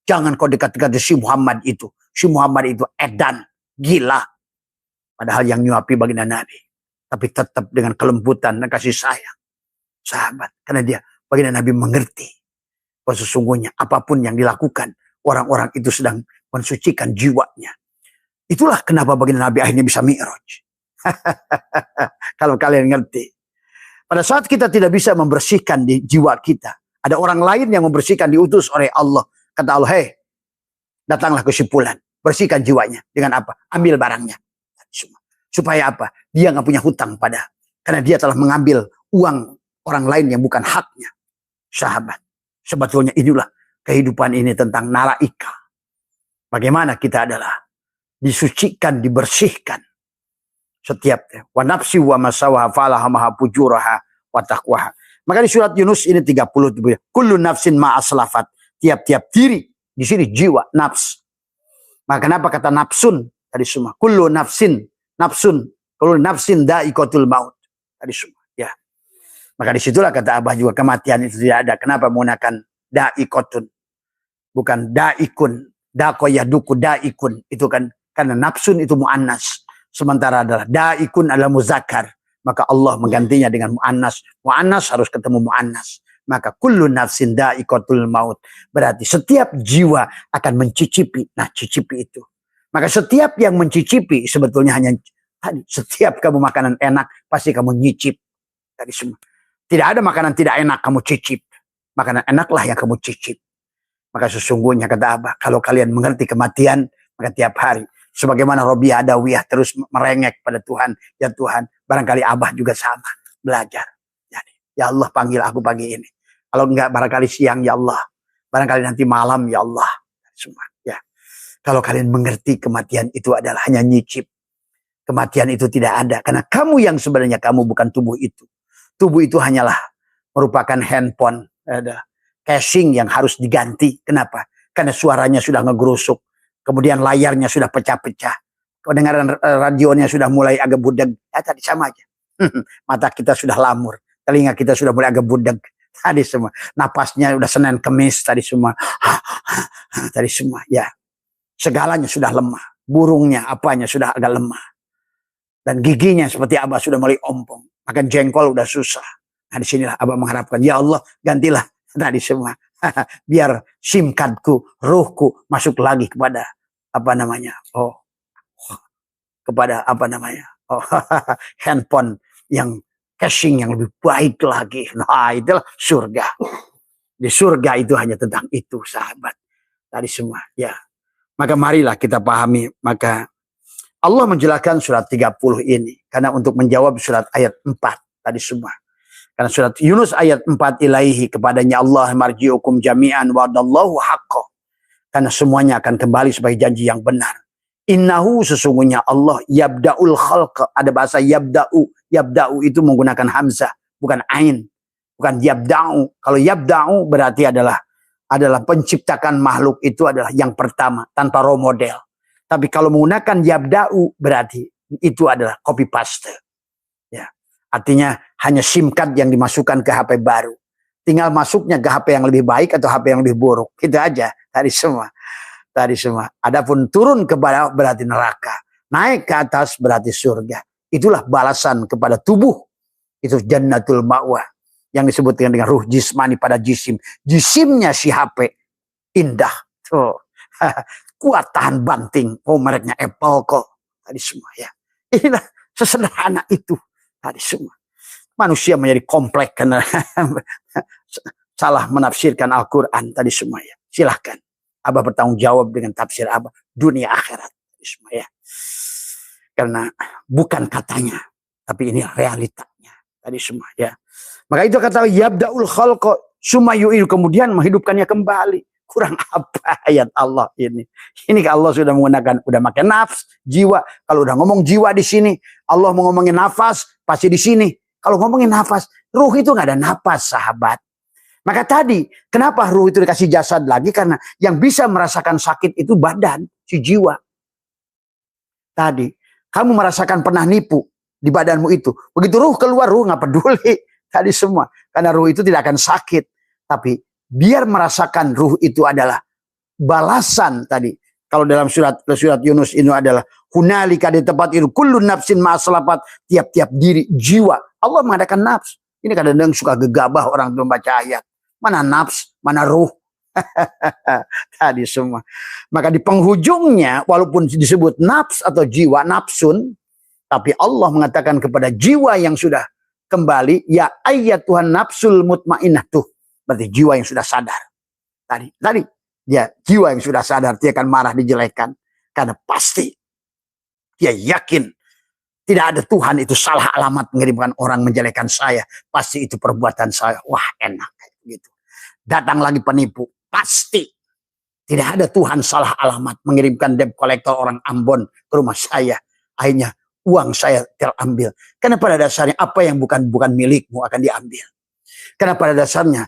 Jangan kau dekat-dekat si Muhammad itu. Si Muhammad itu edan. Gila. Padahal yang nyuapi baginda Nabi. Tapi tetap dengan kelembutan dan kasih sayang. Sahabat. Karena dia, baginda Nabi mengerti. Bahwa sesungguhnya apapun yang dilakukan. Orang-orang itu sedang mensucikan jiwanya. Itulah kenapa baginda Nabi akhirnya bisa mi'raj. Kalau kalian ngerti. Pada saat kita tidak bisa membersihkan di jiwa kita. Ada orang lain yang membersihkan, diutus oleh Allah. Kata Allah, hei, datanglah ke si fulan. Bersihkan jiwanya. Dengan apa? Ambil barangnya. Supaya apa? Dia nggak punya hutang pada. Karena dia telah mengambil uang orang lain yang bukan haknya. Sahabat. Sebetulnya inilah kehidupan ini tentang nalaika. Bagaimana kita adalah disucikan, dibersihkan. Setiap. Wa nafsi wa masawaha falaha maha pujuraha wa taqwaha. Maka di surat Yunus ini 30. Kullu nafsin ma'aslafat. Tiap-tiap diri. Di sini jiwa, nafs. Maka kenapa kata nafsun? Tadi semua. Kullu nafsin. Nafsun. Kullu nafsin da'ikotul maut. Tadi semua. Ya. Maka disitulah kata Abah juga kematian itu tidak ada. Kenapa menggunakan da'ikotun? Bukan da'ikun. Da'koyaduku da'ikun. Itu kan. Karena nafsun itu mu'annas. Sementara adalah da'ikun adalah muzakkar. Maka Allah menggantinya dengan mu'annas. Mu'annas harus ketemu mu'annas. Maka kullu nafsin da'ikotul maut. Berarti setiap jiwa akan mencicipi. Nah, cicipi itu. Maka setiap yang mencicipi sebetulnya hanya tadi. Setiap kamu makanan enak, pasti kamu nyicip. Tadi semua. Tidak ada makanan tidak enak kamu cicip. Makanan enaklah yang kamu cicip. Maka sesungguhnya kata Abah, kalau kalian mengerti kematian, maka tiap hari. Sebagaimana Robiah Adawiyah terus merengek pada Tuhan. Ya Tuhan, barangkali Abah juga sama. Belajar. Jadi, ya Allah panggil aku pagi ini. Kalau enggak barangkali siang, ya Allah. Barangkali nanti malam, ya Allah. Semua. Ya. Kalau kalian mengerti kematian itu adalah hanya nyicip. Kematian itu tidak ada. Karena kamu yang sebenarnya kamu bukan tubuh itu. Tubuh itu hanyalah merupakan handphone. Ada casing yang harus diganti. Kenapa? Karena suaranya sudah ngegerusuk. Kemudian layarnya sudah pecah-pecah. Kedengaran radionya sudah mulai agak budeg. Ya tadi sama aja. Mata kita sudah lamur. Telinga kita sudah mulai agak budeg. Tadi semua. Napasnya sudah Senin Kemis. Tadi semua. Tadi semua. Ya. Segalanya sudah lemah. Burungnya, apanya sudah agak lemah. Dan giginya seperti Abah sudah mulai ompong. Makan jengkol udah susah. Nah disinilah Abah mengharapkan. Ya Allah gantilah tadi semua. Biar SIM cardku, ruhku masuk lagi kepada apa namanya? Kepada apa namanya? Handphone yang casing yang lebih baik lagi. Nah, itulah surga. Di surga itu hanya tentang itu, sahabat. Tadi semua, ya. Maka marilah kita pahami, maka Allah menjelaskan surat 30 ini karena untuk menjawab surat ayat 4 tadi semua. Karena surat Yunus ayat 4, ilaihi, kepadanya Allah marji'ukum jami'an wa'adallahu haqqa. Karena semuanya akan kembali sebagai janji yang benar. Innahu, sesungguhnya Allah, yabda'ul khalqa. Ada bahasa yabda'u. Yabda'u itu menggunakan hamzah, bukan ain. Bukan yabda'u. Kalau yabda'u berarti adalah penciptakan makhluk itu adalah yang pertama, tanpa role model. Tapi kalau menggunakan yabda'u berarti itu adalah copy paste. Ya. Artinya hanya SIM card yang dimasukkan ke HP baru. Tinggal masuknya ke HP yang lebih baik atau HP yang lebih buruk. Itu aja tadi semua. Adapun turun ke bawah berarti neraka. Naik ke atas berarti surga. Itulah balasan kepada tubuh. Itu jannatul ma'wa. Yang disebut dengan ruh jismani pada jisim. Jisimnya si HP indah. Tuh. Kuat tahan banting. Oh, mereknya Apple kok. Tadi semua ya. Inilah sesederhana itu. Tadi semua. Manusia menjadi kompleks karena salah menafsirkan Al-Quran tadi semua ya. Silahkan. Abah bertanggung jawab dengan tafsir Abah. Dunia akhirat. Tadi semua ya. Karena bukan katanya. Tapi ini realitanya. Tadi semua ya. Maka itu kata yabda'ul khalqa summa yu'idu, kemudian menghidupkannya kembali. Kurang apa ayat Allah ini? Ini Allah sudah menggunakan, udah pakai nafs, jiwa. Kalau udah ngomong jiwa di sini, Allah mau ngomongin nafas, pasti di sini. Kalau ngomongin nafas, ruh itu nggak ada nafas, sahabat. Maka tadi, kenapa ruh itu dikasih jasad lagi? Karena yang bisa merasakan sakit itu badan, si jiwa. Tadi, kamu merasakan pernah nipu di badanmu itu. Begitu ruh keluar, ruh nggak peduli. Tadi semua. Karena ruh itu tidak akan sakit. Tapi biar merasakan ruh itu adalah balasan tadi. Kalau dalam surat Yunus ini adalah hunalika, di tempat itu kullu nafsin ma'aslapat, tiap-tiap diri jiwa. Allah mengadakan nafs. Ini kadang-kadang suka gegabah orang membaca ayat. Mana nafs, mana ruh. Tadi semua. Maka di penghujungnya walaupun disebut nafs atau jiwa, nafsun, tapi Allah mengatakan kepada jiwa yang sudah kembali, ya ayat Tuhan nafsul mutmainnah, tuh. Berarti jiwa yang sudah sadar. Tadi dia jiwa yang sudah sadar, dia akan marah dijelekan. Karena pasti dia yakin tidak ada Tuhan, itu salah alamat mengirimkan orang menjelekan saya. Pasti itu perbuatan saya. Wah, enak gitu. Datang lagi penipu, pasti tidak ada Tuhan, salah alamat mengirimkan debt collector orang Ambon ke rumah saya. Akhirnya uang saya terambil. Karena pada dasarnya apa yang bukan milikmu akan diambil. Karena pada dasarnya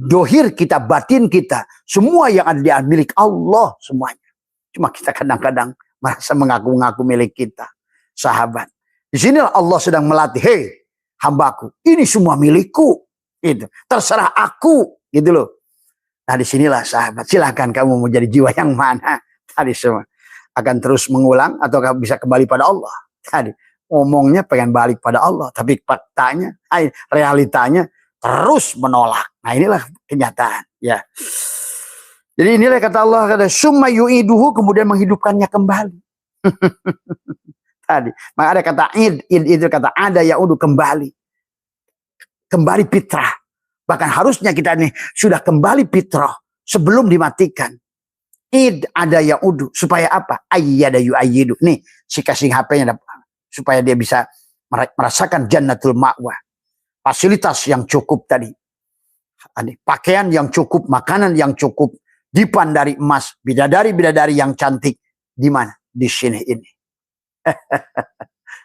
dohir kita, batin kita, semua yang ada di milik Allah semuanya. Cuma kita kadang-kadang merasa mengaku-ngaku milik kita. Sahabat. Di sinilah Allah sedang melatih. Hei hambaku, ini semua milikku. Itu terserah aku. Gitu loh. Nah disinilah sahabat. Silahkan kamu mau jadi jiwa yang mana. Tadi semua. Akan terus mengulang atau bisa kembali pada Allah. Tadi ngomongnya pengen balik pada Allah. Tapi faktanya, realitanya terus menolak. Nah inilah kenyataan. Ya. Jadi inilah kata Allah, kata summa yu'iduhu, kemudian menghidupkannya kembali. Tadi. Maka ada kata id itu kata ada ya'udu, kembali. Kembali fitrah. Bahkan harusnya kita nih sudah kembali fitrah sebelum dimatikan. Id ada ya'udu. Supaya apa? Ayyada yu'ayyidu. Nih si kasih HP-nya supaya dia bisa merasakan jannatul ma'wa. Fasilitas yang cukup tadi. Pakaian yang cukup, makanan yang cukup, dipan dari emas, bidadari-bidadari yang cantik. Di mana? Di sini ini.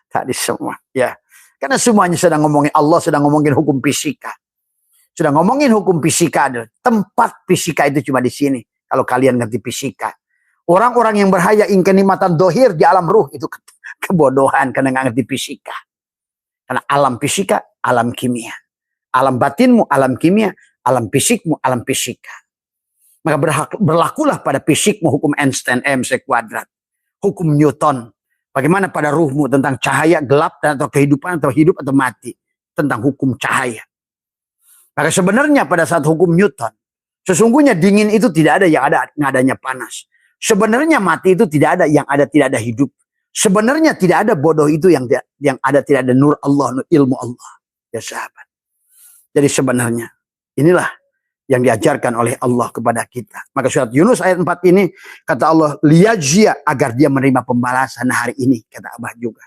Tadi semua. Ya. Karena semuanya sedang ngomongin, Allah sedang ngomongin hukum fisika. Sudah ngomongin hukum fisika adalah tempat fisika itu cuma di sini. Kalau kalian ngerti fisika. Orang-orang yang berhaya kenikmatan dohir di alam ruh itu kebodohan karena nggak ngerti fisika. Karena alam fisika, alam kimia. Alam batinmu, alam kimia. Alam fisikmu, alam fisika. Maka berlakulah pada fisikmu hukum Einstein, MC kuadrat. Hukum Newton. Bagaimana pada ruhmu tentang cahaya, gelap, atau kehidupan, atau hidup, atau mati. Tentang hukum cahaya. Maka sebenarnya pada saat hukum Newton, sesungguhnya dingin itu tidak ada yang ada adanya panas. Sebenarnya mati itu tidak ada yang ada tidak ada hidup. Sebenarnya tidak ada bodoh itu yang ada tidak ada nur Allah, ilmu Allah. Ya sahabat. Jadi sebenarnya inilah yang diajarkan oleh Allah kepada kita. Maka surat Yunus ayat 4 ini kata Allah liyajia, agar dia menerima pembalasan hari ini, kata Abah juga.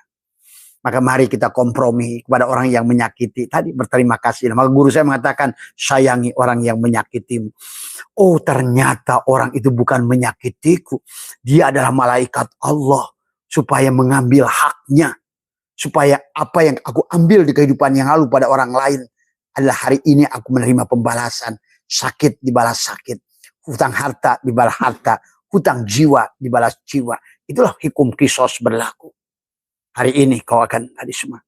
Maka mari kita kompromi kepada orang yang menyakiti. Tadi berterima kasih. Maka guru saya mengatakan, sayangi orang yang menyakitimu. Oh, ternyata orang itu bukan menyakitiku. Dia adalah malaikat Allah. Supaya mengambil haknya. Supaya apa yang aku ambil di kehidupan yang lalu pada orang lain adalah hari ini aku menerima pembalasan. Sakit dibalas sakit. Hutang harta dibalas harta. Hutang jiwa dibalas jiwa. Itulah hukum kisos berlaku. Hari ini kau akan tadi semua.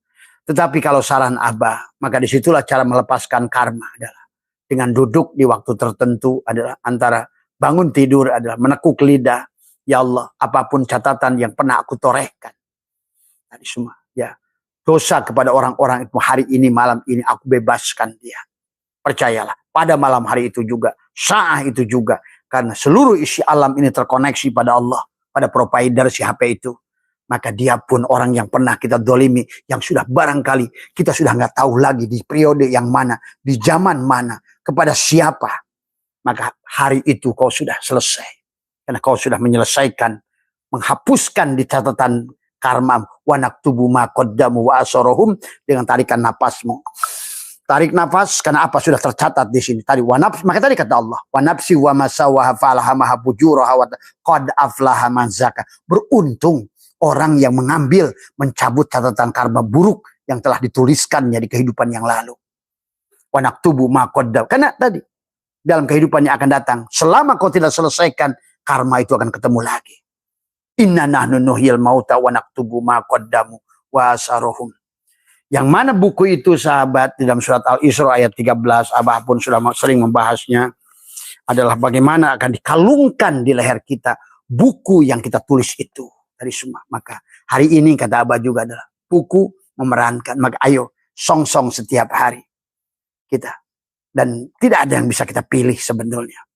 Tetapi kalau saran Abah, maka disitulah cara melepaskan karma adalah dengan duduk di waktu tertentu adalah antara bangun tidur adalah menekuk lidah. Ya Allah, apapun catatan yang pernah aku torehkan. Tadi semua. Ya, dosa kepada orang-orang itu hari ini malam ini aku bebaskan dia. Percayalah, pada malam hari itu juga, saat itu juga. Karena seluruh isi alam ini terkoneksi pada Allah, pada provider si HP itu. Maka dia pun orang yang pernah kita dolimi, yang sudah barangkali kita sudah nggak tahu lagi di periode yang mana, di zaman mana, kepada siapa. Maka hari itu kau sudah selesai. Karena kau sudah menyelesaikan, menghapuskan di catatan karma. Wa naktubu ma qaddamu wa asorohum, dengan tarikan napasmu. Tarik nafas, karena apa sudah tercatat di sini. Tadi wanafs, maka tadi kata Allah, wanafsi wa masawaha fa'alaha maha bujuraha wa qad aflaha man zaka. Beruntung orang yang mengambil, mencabut catatan karma buruk yang telah dituliskannya di kehidupan yang lalu. Wa naktubu ma qaddam. Karena tadi dalam kehidupan yang akan datang, selama kau tidak selesaikan, karma itu akan ketemu lagi. Inna nahnu nuhyil mauta wa naktubu ma qaddamu wa asarohum. Yang mana buku itu sahabat di dalam surat Al-Isra ayat 13, Abah pun sudah sering membahasnya, adalah bagaimana akan dikalungkan di leher kita buku yang kita tulis itu dari semua. Maka hari ini kata Abah juga adalah buku memerankan. Maka ayo song-song setiap hari kita. Dan tidak ada yang bisa kita pilih sebenarnya.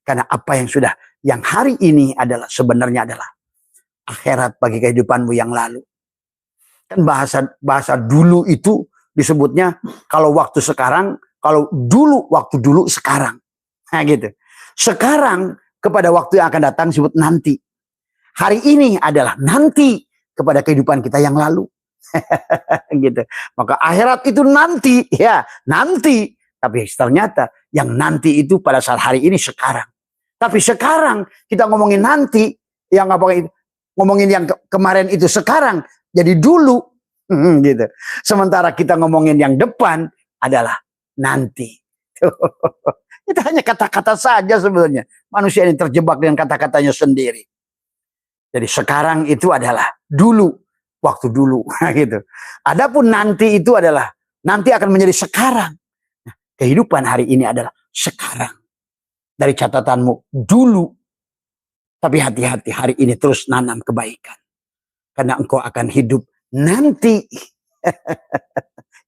Karena apa yang sudah, yang hari ini adalah sebenarnya adalah akhirat bagi kehidupanmu yang lalu. Kan bahasa dulu itu disebutnya kalau waktu sekarang, kalau dulu waktu dulu sekarang. Nah gitu. Sekarang kepada waktu yang akan datang disebut nanti. Hari ini adalah nanti kepada kehidupan kita yang lalu. Gitu. Maka akhirat itu nanti, ya, nanti. Tapi ternyata yang nanti itu pada saat hari ini sekarang. Tapi sekarang kita ngomongin nanti, yang ngomongin yang kemarin itu sekarang jadi dulu, gitu. Sementara kita ngomongin yang depan adalah nanti. Itu hanya kata-kata saja sebenarnya. Manusia ini terjebak dengan kata-katanya sendiri. Jadi sekarang itu adalah dulu, waktu dulu, gitu. Adapun nanti itu adalah nanti akan menjadi sekarang. Nah, kehidupan hari ini adalah sekarang. Dari catatanmu dulu. Tapi hati-hati, hari ini terus nanam kebaikan. Karena engkau akan hidup nanti.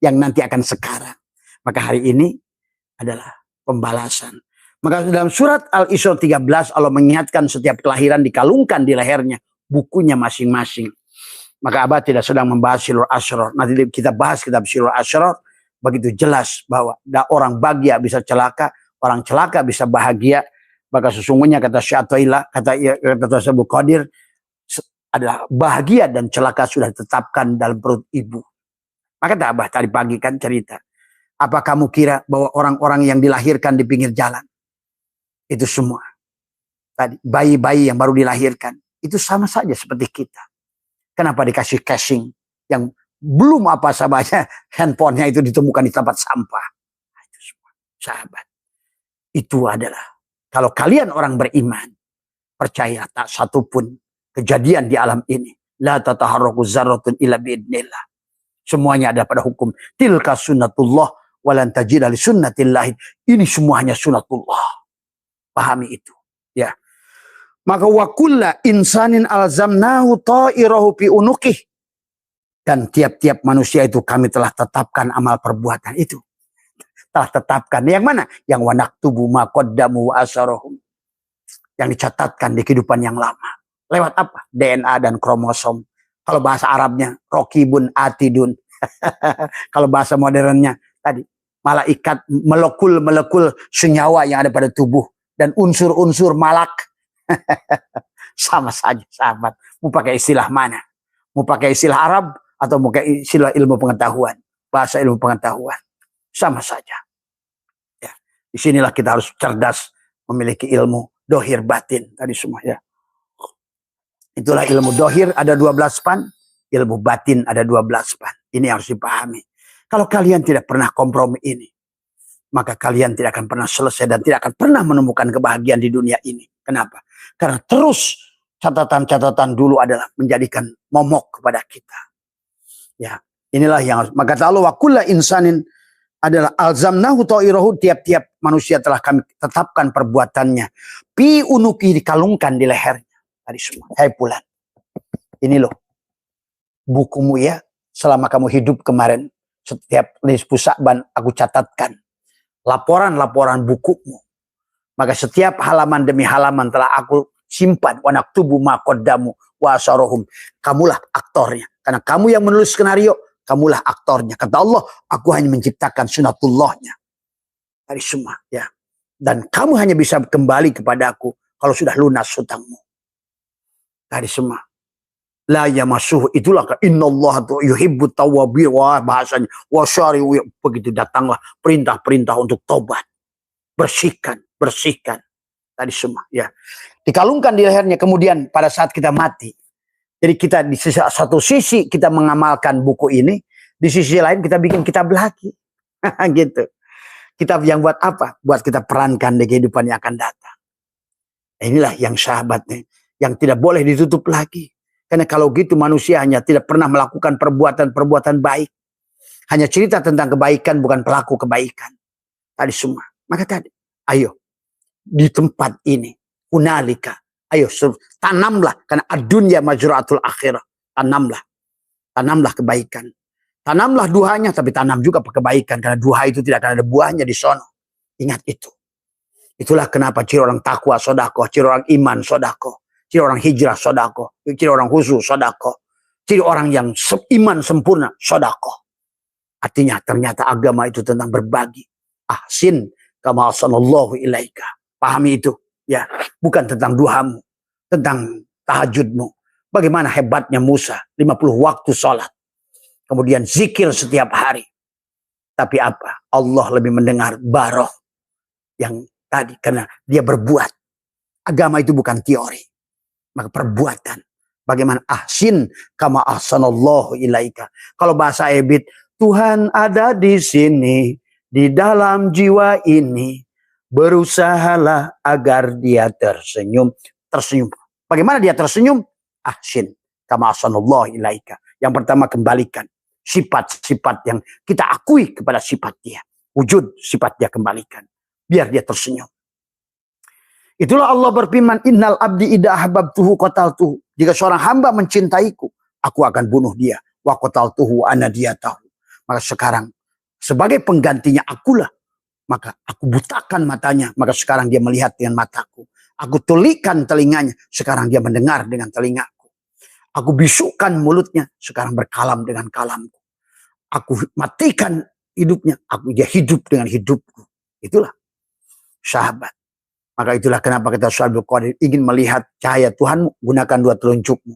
Yang nanti akan sekarang. Maka hari ini adalah pembalasan. Maka dalam surat Al-Isra 13 Allah mengingatkan setiap kelahiran dikalungkan di lehernya bukunya masing-masing. Maka Abah tidak sedang membahas Silur Asrar. Nanti kita bahas kitab Silur Asrar. Begitu jelas bahwa orang bahagia bisa celaka, orang celaka bisa bahagia. Maka sesungguhnya kata Syai'atullah, kata Syai'ul Qadir, adalah bahagia dan celaka sudah ditetapkan dalam perut ibu. Maka Abah tadi pagi kan cerita. Apa kamu kira bahwa orang-orang yang dilahirkan di pinggir jalan, itu semua, tadi bayi-bayi yang baru dilahirkan, itu sama saja seperti kita. Kenapa dikasih casing yang belum apa sabanya, handphonenya itu ditemukan di tempat sampah. Itu semua, sahabat. Itu adalah, kalau kalian orang beriman, percaya tak satupun kejadian di alam ini, la tataharraku zarratun illa biidnillah. Semuanya ada pada hukum. Tilka sunnatullah walan tajida li sunnatillahi. Ini semuanya sunnatullah. Pahami itu. Ya. Maka wa kulla insanin alzamnahu ta'irahu fi unuqih. Dan tiap-tiap manusia itu kami telah tetapkan amal perbuatan itu. Telah tetapkan. Yang mana? Yang wa naktubu ma qaddamu wa asarahum. Yang dicatatkan di kehidupan yang lama. Lewat apa? DNA dan kromosom. Kalau bahasa Arabnya, rokibun atidun. Kalau bahasa modernnya, tadi, malaikat molekul-molekul senyawa yang ada pada tubuh. Dan unsur-unsur malak. Sama saja, sahabat. Mau pakai istilah mana? Mau pakai istilah Arab atau mungkin istilah ilmu pengetahuan, bahasa ilmu pengetahuan, sama saja. Ya. Disinilah kita harus cerdas, memiliki ilmu dohir batin tadi semua ya. Itulah ilmu dohir ada 12 pan, ilmu batin ada 12 pan. Ini harus dipahami. Kalau kalian tidak pernah kompromi ini, maka kalian tidak akan pernah selesai dan tidak akan pernah menemukan kebahagiaan di dunia ini. Kenapa? Karena terus catatan-catatan dulu adalah menjadikan momok kepada kita. Ya, inilah yang maka Allah wa kullu insanin adalah alzamnahu ta'irahu, tiap-tiap manusia telah kami tetapkan perbuatannya. Pi unuki, dikalungkan di lehernya. Tadi semua. Hai Fulan. Ini loh. Bukumu ya. Selama kamu hidup kemarin. Setiap nisfu Sya'ban aku catatkan. Laporan-laporan bukumu. Maka setiap halaman demi halaman telah aku simpan. Wa naktubu ma qaddamu wa asarohum. Kamulah aktornya. Karena kamu yang menulis skenario. Kamulah aktornya. Kata Allah, aku hanya menciptakan sunatullahnya. Tadi semua. Ya. Dan kamu hanya bisa kembali kepada aku kalau sudah lunas hutangmu. Tadi semua. La yamassuh, itulah innallaha yuhibbut tawwabin, wah bahasanya wasyari, begitu datanglah perintah-perintah untuk tobat. Bersihkan, bersihkan. Tadi semua ya. Dikalungkan di lehernya, kemudian pada saat kita mati. Jadi kita di satu sisi kita mengamalkan buku ini, di sisi lain kita bikin kitab lagi. Gitu. Kitab yang buat apa? Buat kita perankan di kehidupan yang akan datang. Inilah yang sahabatnya. Yang tidak boleh ditutup lagi. Karena kalau gitu manusia hanya tidak pernah melakukan perbuatan-perbuatan baik. Hanya cerita tentang kebaikan, bukan pelaku kebaikan. Tadi semua. Maka tadi, ayo. Di tempat ini. Hunalika. Ayo, tanamlah. Karena adunya majra'atul akhirah. Tanamlah. Tanamlah kebaikan. Tanamlah duhanya, tapi tanam juga kebaikan. Karena duha itu tidak akan ada buahnya di sono. Ingat itu. Itulah kenapa ciri orang takwa sodako, ciri orang iman sodako. Ciri orang hijrah sodako, ciri orang khusyuk sodako, ciri orang yang iman sempurna sodako. Artinya ternyata agama itu tentang berbagi. Ahsin kama ahsanallahu ilaika. Pahami itu ya, bukan tentang duhamu, tentang tahajudmu. Bagaimana hebatnya Musa 50 waktu sholat, kemudian zikir setiap hari. Tapi apa? Allah lebih mendengar baroh yang tadi karena dia berbuat. Agama itu bukan teori. Maka perbuatan. Bagaimana ahsin kama ahsanallahu ilaika. Kalau bahasa Ebit, Tuhan ada di sini, di dalam jiwa ini. Berusahalah agar dia tersenyum. Tersenyum. Bagaimana dia tersenyum? Ahsin kama ahsanallahu ilaika. Yang pertama, kembalikan sifat-sifat yang kita akui kepada sifat dia. Wujud sifat dia kembalikan. Biar dia tersenyum. Itulah Allah berfirman, innal abdi idza ahbabtuhu qataltuhu. Jika seorang hamba mencintaiku, aku akan bunuh dia. Wa qataltuhu ana diyatahu. Maka sekarang sebagai penggantinya akulah, maka aku butakan matanya, maka sekarang dia melihat dengan mataku. Aku tulikan telinganya, sekarang dia mendengar dengan telingaku. Aku bisukkan mulutnya, sekarang berkalam dengan kalamku. Aku matikan hidupnya, dia hidup dengan hidupku. Itulah sahabat. Maka itulah kenapa kita selalu berqadir, ingin melihat cahaya Tuhanmu, gunakan 2 telunjukmu.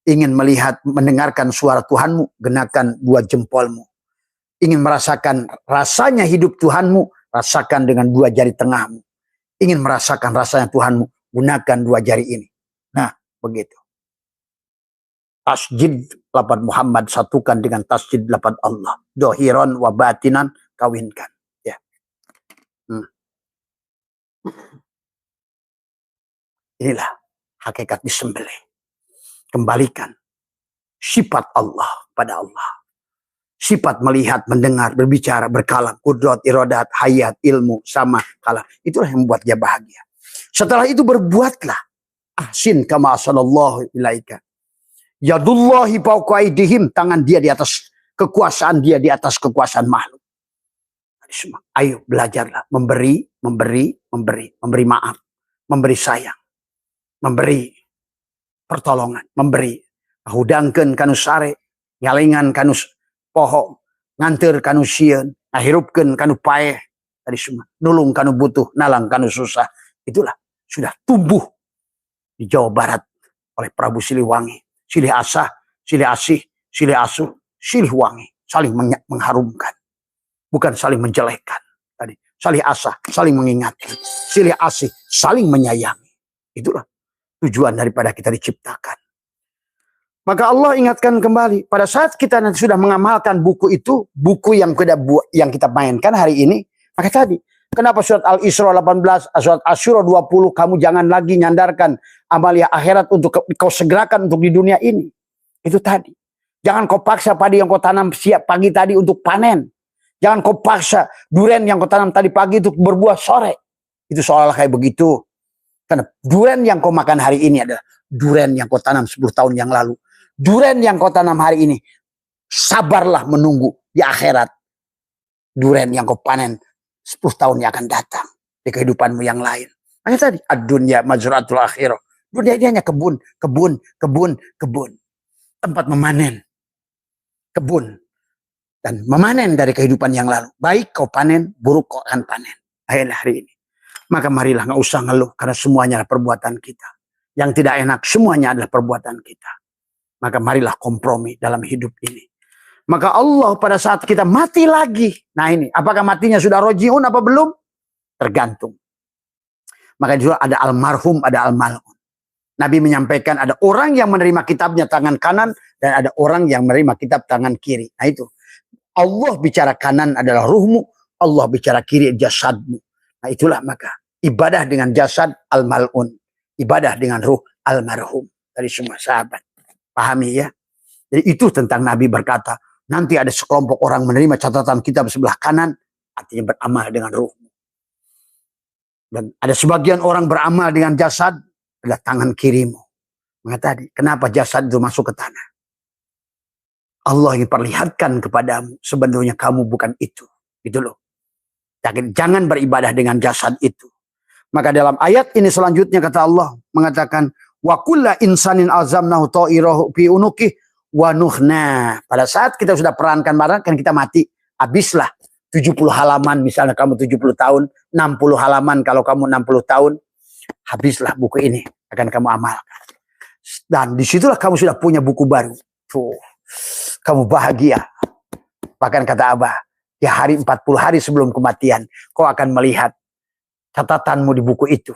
Ingin melihat, mendengarkan suara Tuhanmu, gunakan 2 jempolmu. Ingin merasakan rasanya hidup Tuhanmu, rasakan dengan 2 jari tengahmu. Ingin merasakan rasanya Tuhanmu, gunakan 2 jari ini. Nah, begitu. Tasjid lafaz Muhammad satukan dengan tasjid lafaz Allah. Dohiran wa batinan, kawinkan. Ya. Inilah hakikat disembelih. Kembalikan sifat Allah pada Allah. Sifat melihat, mendengar, berbicara, berkalam, kudrat, iradat, hayat, ilmu, sama, kalam. Itulah yang membuat dia bahagia. Setelah itu berbuatlah. Ahsin kama ahsanallahu ilaika. Yadullahi fawqa aydihim. Tangan dia di atas kekuasaan dia, di atas kekuasaan makhluk. Ayo belajarlah. Memberi maaf. Memberi sayang. Memberi pertolongan. Memberi. Hudangkeun kanu sare. Ngalengan kanu poho. Nganter kanu sieun. Ngahirupkeun kanu paeh. Tadi semua. Nulung kanu butuh. Nalang kanu susah. Itulah. Sudah tumbuh di Jawa Barat oleh Prabu Siliwangi. Silih Asih, silih asuh, silih wangi, saling mengharumkan, bukan saling menjelekkan. Tadi salih asah, saling mengingatkan, silih asih, saling menyayangi. Itulah tujuan daripada kita diciptakan. Maka Allah ingatkan kembali, pada saat kita nanti sudah mengamalkan buku itu, buku yang kita mainkan hari ini, maka tadi, kenapa surat Al-Isra 18, surat Asyura 20, kamu jangan lagi nyandarkan amalia akhirat untuk kau segerakan untuk di dunia ini. Itu tadi. Jangan kau paksa padi yang kau tanam siap pagi tadi untuk panen. Jangan kau paksa durian yang kau tanam tadi pagi untuk berbuah sore. Itu seolah-olah kayak begitu. Karena durian yang kau makan hari ini adalah durian yang kau tanam 10 tahun yang lalu. Durian yang kau tanam hari ini, sabarlah menunggu di akhirat. Durian yang kau panen 10 tahun yang akan datang di kehidupanmu yang lain. Hanya tadi, ad-dunya mazra'atul akhirah. Dunia ini hanya kebun. Tempat memanen. Kebun. Dan memanen dari kehidupan yang lalu. Baik kau panen, buruk kau akan panen. Akhirnya hari ini. Maka marilah nggak usah ngeluh, karena semuanya adalah perbuatan kita. Yang tidak enak, semuanya adalah perbuatan kita. Maka marilah kompromi dalam hidup ini. Maka Allah pada saat kita mati lagi. Nah ini, apakah matinya sudah rojiun apa belum? Tergantung. Maka juga ada almarhum, ada almalun. Nabi menyampaikan ada orang yang menerima kitabnya tangan kanan dan ada orang yang menerima kitab tangan kiri. Nah itu. Allah bicara kanan adalah ruhmu, Allah bicara kiri jasadmu. Nah itulah maka ibadah dengan jasad almalun, ibadah dengan ruh almarhum dari semua sahabat. Pahami ya. Jadi itu tentang Nabi berkata, nanti ada sekelompok orang menerima catatan kitab sebelah kanan, artinya beramal dengan ruhmu. Dan ada sebagian orang beramal dengan jasad, adalah tangan kirimu. Maka tadi, kenapa jasad itu masuk ke tanah? Allah ingin perlihatkan kepadamu, sebenarnya kamu bukan itu. Gitu loh. Jangan beribadah dengan jasad itu. Maka dalam ayat ini selanjutnya kata Allah mengatakan, wa kulla insanin azamnahu ta'irahu fi unuqih wa nuhna. Pada saat kita sudah perankan barang, kan kita mati. Habislah 70 halaman, misalnya kamu 70 tahun, 60 halaman kalau kamu 60 tahun. Habislah buku ini, akan kamu amalkan. Dan disitulah kamu sudah punya buku baru. Tuh, kamu bahagia. Bahkan kata Abah, di hari 40 hari sebelum kematian, kau akan melihat catatanmu di buku itu.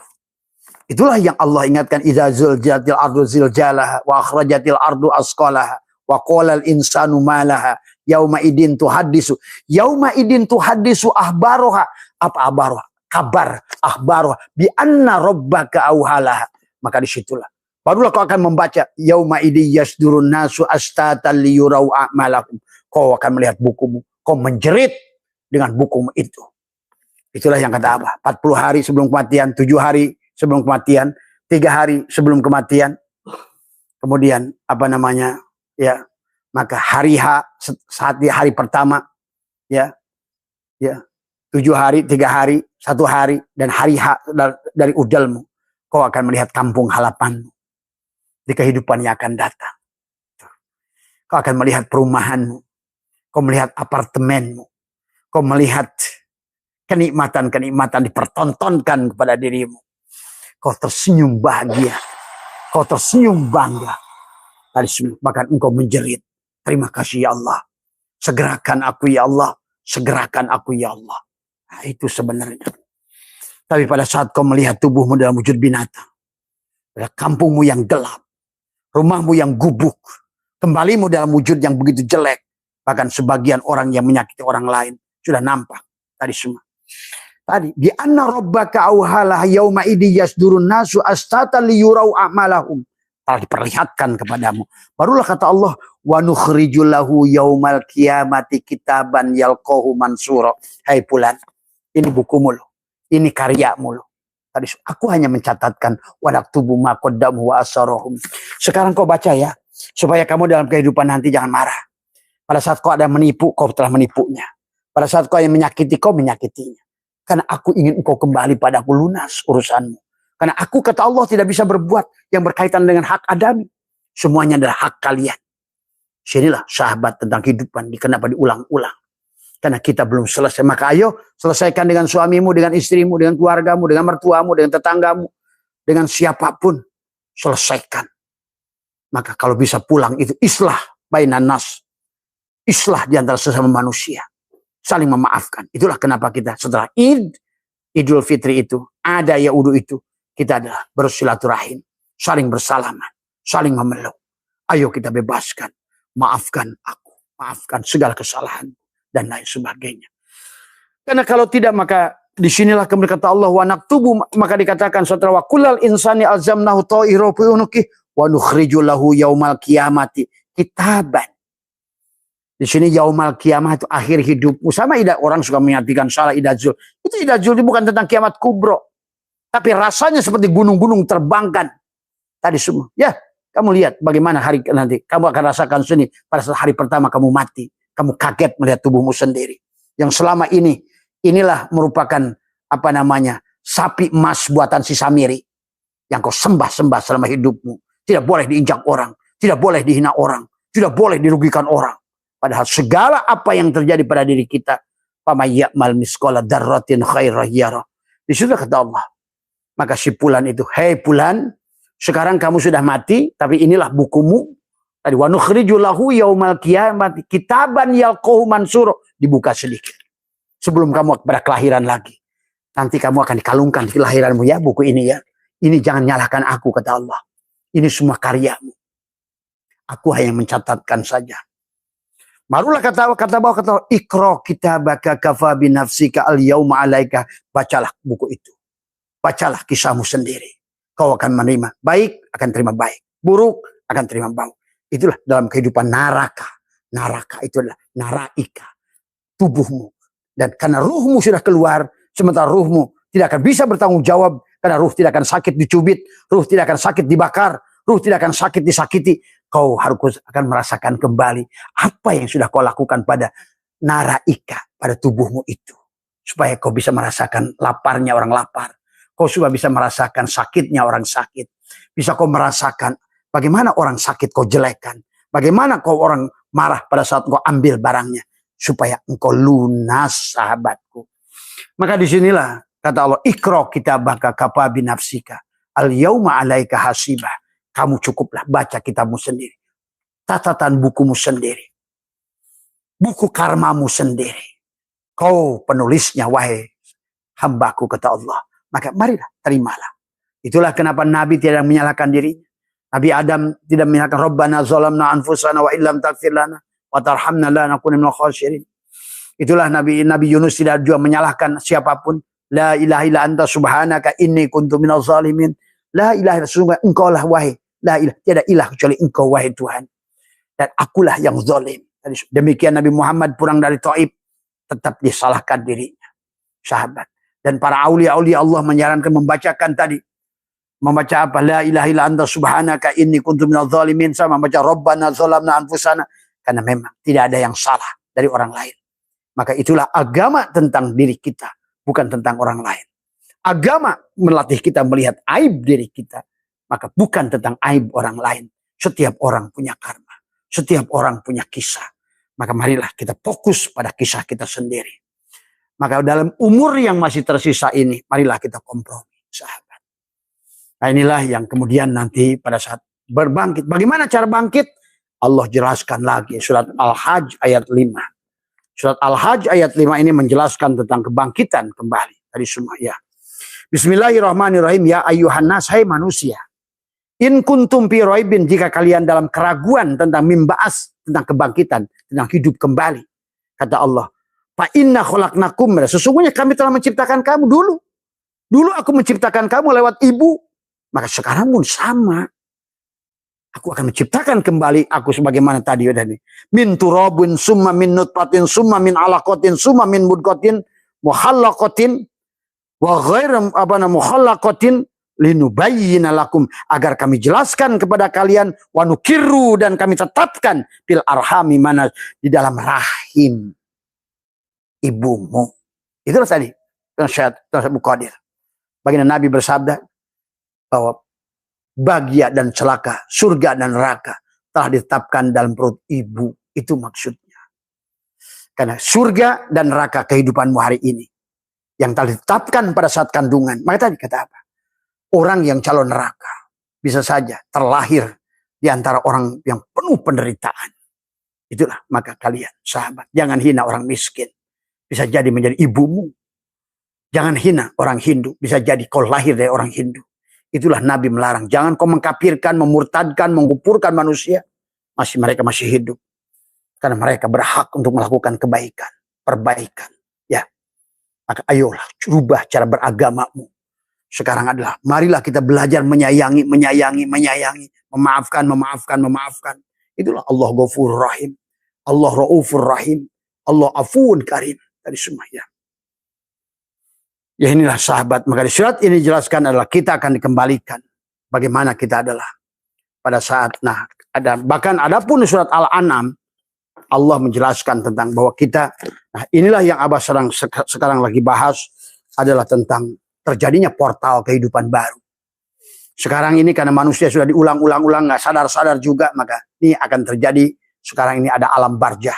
Itulah yang Allah ingatkan, idza zulzilatil ardu zilzalaha wa akhrajatil ardu asqalaha wa qala al insanu ma laha yauma idin tuhaddisu ahbaroha. Apa ahbaroha? Kabar ahbaroha bi anna rabbaka auhalaha. Maka disitulah barulah kau akan membaca yauma idin yasdurun nasu astatan liyurau a'malahum. Kau akan melihat bukumu, kau menjerit dengan bukumu itu. Itulah yang kata Abah, 40 hari sebelum kematian, 7 hari sebelum kematian, 3 hari sebelum kematian. Kemudian apa namanya? Ya, maka hari H saat di hari pertama, ya. 7 hari, 3 hari, 1 hari dan hari H dari udalmu. Kau akan melihat kampung halapanmu di kehidupan yang akan datang. Kau akan melihat perumahanmu. Kau melihat apartemenmu. Kau melihat kenikmatan-kenikmatan dipertontonkan kepada dirimu. Kau tersenyum bahagia. Kau tersenyum bangga. Bahkan engkau menjerit. Terima kasih ya Allah. Segerakan aku ya Allah. Segerakan aku ya Allah. Nah, itu sebenarnya. Tapi pada saat kau melihat tubuhmu dalam wujud binatang. Pada kampungmu yang gelap. Rumahmu yang gubuk. Kembalimu dalam wujud yang begitu jelek. Bahkan sebagian orang yang menyakiti orang lain. Sudah nampak. Tadi semua. Tadi di anna rabbaka auhalah yauma idin yasdurun nasu astatan liyurau a'malahum. Telah diperlihatkan kepadamu. Barulah kata Allah, wa nukhrijul lahu yaumal qiyamati kitaban yalqahu mansura. Hai fulan, ini bukumu loh. Ini karyamu loh. Tadi aku hanya mencatatkan wa naktubu ma qaddamu wa asarahum. Sekarang kau baca ya, supaya kamu dalam kehidupan nanti jangan marah. Pada saat kau ada menipu, kau telah menipunya. Pada saat kau yang menyakiti, kau menyakitinya. Karena aku ingin engkau kembali padaku lunas urusanmu. Karena aku kata Allah tidak bisa berbuat yang berkaitan dengan hak adami. Semuanya adalah hak kalian. Sinilah sahabat tentang kehidupan. Kenapa diulang-ulang? Karena kita belum selesai. Maka ayo selesaikan dengan suamimu, dengan istrimu, dengan keluargamu, dengan mertuamu, dengan tetanggamu. Dengan siapapun. Selesaikan. Maka kalau bisa pulang itu islah. bainan nas. Islah di antara sesama manusia. Saling memaafkan. Itulah kenapa kita setelah Idul Fitri itu, ada Yaudu itu, kita adalah bersilaturahim, saling bersalaman, saling memeluk. Ayo kita bebaskan, maafkan aku, maafkan segala kesalahan dan lain sebagainya. Karena kalau tidak maka disinilah kemudian kata Allah wa naktubu, maka dikatakan saudara wa kullal insani alzamnahu ta'irahu fi unuki wa nukhriju lahu yaumal qiyamati kitaban. Di sini yaumal kiamat itu akhir hidupmu. Sama orang suka mengartikan salah idazul. Itu idazul itu bukan tentang kiamat kubro. Tapi rasanya seperti gunung-gunung terbangkan. Tadi semua. Ya, kamu lihat bagaimana hari nanti. Kamu akan rasakan sini pada saat hari pertama kamu mati. Kamu kaget melihat tubuhmu sendiri. Yang selama ini, inilah merupakan sapi emas buatan si Samiri. Yang kau sembah-sembah selama hidupmu. Tidak boleh diinjak orang. Tidak boleh dihina orang. Tidak boleh dirugikan orang. Padahal segala apa yang terjadi pada diri kita, faman ya'mal misqala dzarratin khairan yarah. Di situ kata Allah. Maka si Fulan itu, hei Fulan, sekarang kamu sudah mati, tapi inilah bukumu. Tadi wa nukhriju lahu yaumal qiyamati kitaban yalqahu mansura. Dibuka sedikit. Sebelum kamu pada kelahiran lagi. Nanti kamu akan dikalungkan di kelahiranmu ya, buku ini ya. Ini jangan nyalahkan aku, kata Allah. Ini semua karyamu. Aku hanya mencatatkan saja. Barulah kata ikra kitabaka kafa bi nafsika al yauma alaika. Bacalah buku itu. Bacalah kisahmu sendiri. Kau akan menerima baik, akan terima baik. Buruk, akan terima buruk. Itulah dalam kehidupan naraka. Naraka itu adalah naraika. Tubuhmu. Dan karena ruhmu sudah keluar, sementara ruhmu tidak akan bisa bertanggung jawab. Karena ruh tidak akan sakit dicubit. Ruh tidak akan sakit dibakar. Ruh tidak akan sakit disakiti. Kau harus akan merasakan kembali apa yang sudah kau lakukan pada naraika, pada tubuhmu itu. Supaya kau bisa merasakan laparnya orang lapar. Kau sudah bisa merasakan sakitnya orang sakit. Bisa kau merasakan bagaimana orang sakit kau jelekan. Bagaimana kau orang marah pada saat kau ambil barangnya. Supaya engkau lunas, sahabatku. Maka disinilah kata Allah, ikra kitabaka kafa bi nafsika al yauma alaika hasibah. Kamu cukuplah baca kitabmu sendiri. Catatan bukumu sendiri. Buku karmamu sendiri. Kau penulisnya wahai hambaku, kata Allah. Maka marilah terimalah. Itulah kenapa Nabi tidak menyalahkan dirinya. Nabi Adam tidak menyalahkan Rabbana zalamna anfusana wa illam taghfir lana wa tarhamna lanakunanna minal khasirin. Itulah Nabi Yunus tidak juga menyalahkan siapapun. La ilaha illa anta subhanaka inni kuntu minaz zalimin. La ilaha illa sesungguhnya engkau lah wahai. La ilah, tiada ilah kecuali engkau wahai Tuhan. Dan akulah yang zalim. Demikian Nabi Muhammad pulang dari Taif. Tetap disalahkan dirinya. Sahabat. Dan para aulia-aulia Allah menyarankan membacakan tadi. Membaca apa? La ilaha illa anta subhanaka inni kuntu minaz zalimin. Sama membaca Rabbana zalamna anfusana. Karena memang tidak ada yang salah dari orang lain. Maka itulah agama tentang diri kita. Bukan tentang orang lain. Agama melatih kita melihat aib diri kita. Maka bukan tentang aib orang lain. Setiap orang punya karma. Setiap orang punya kisah. Maka marilah kita fokus pada kisah kita sendiri. Maka dalam umur yang masih tersisa ini, marilah kita kompromi, sahabat. Nah inilah yang kemudian nanti pada saat berbangkit. Bagaimana cara bangkit? Allah jelaskan lagi. Surat Al-Hajj ayat 5. Surat Al-Hajj ayat 5 ini menjelaskan tentang kebangkitan kembali. Tadi semua ya. Bismillahirrahmanirrahim. Ya ayuhan nas, hai manusia. In kuntum fi raibin, jika kalian dalam keraguan tentang mimbaas, tentang kebangkitan, tentang hidup kembali. Kata Allah, fa inna khalaqnakum, sesungguhnya kami telah menciptakan kamu dulu. Dulu aku menciptakan kamu lewat ibu, maka sekarang pun sama. Aku akan menciptakan kembali aku sebagaimana tadi udah nih. Min turabun summa min nutfatin summa min alaqatin summa min mudghatin muhallaqatin wa ghairu muhallaqatin linubayyina lakum, agar kami jelaskan kepada kalian, wa nukirru, dan kami tetapkan fil arhami, mana di dalam rahim ibumu. Itulah tadi nasihat Abu Qadir. Baginda Nabi bersabda bahwa bahagia dan celaka, surga dan neraka telah ditetapkan dalam perut ibu. Itu maksudnya. Karena surga dan neraka kehidupanmu hari ini yang telah ditetapkan pada saat kandungan. Maka tadi kata apa? Orang yang calon neraka bisa saja terlahir di antara orang yang penuh penderitaan. Itulah maka kalian sahabat, jangan hina orang miskin. Bisa jadi menjadi ibumu. Jangan hina orang Hindu. Bisa jadi kau lahir dari orang Hindu. Itulah Nabi melarang. Jangan kau mengkafirkan, memurtadkan, mengkufurkan manusia. Mereka masih hidup. Karena mereka berhak untuk melakukan kebaikan. Perbaikan. Ya. Maka ayolah rubah cara beragamamu. Sekarang adalah marilah kita belajar menyayangi. Memaafkan. Itulah Allah Ghafurur Rahim. Allah Raufur Rahim. Allah Afuun Karim. Tadi semua ya. Ya inilah sahabat. Maka di surat ini jelaskan adalah kita akan dikembalikan. Bagaimana kita adalah pada saat. Nah bahkan adapun surat Al-An'am. Allah menjelaskan tentang bahwa kita. Nah inilah yang Abah sekarang lagi bahas. Adalah tentang terjadinya portal kehidupan baru. Sekarang ini karena manusia sudah diulang-ulang nggak sadar-sadar juga. Maka ini akan terjadi. Sekarang ini ada alam barzah.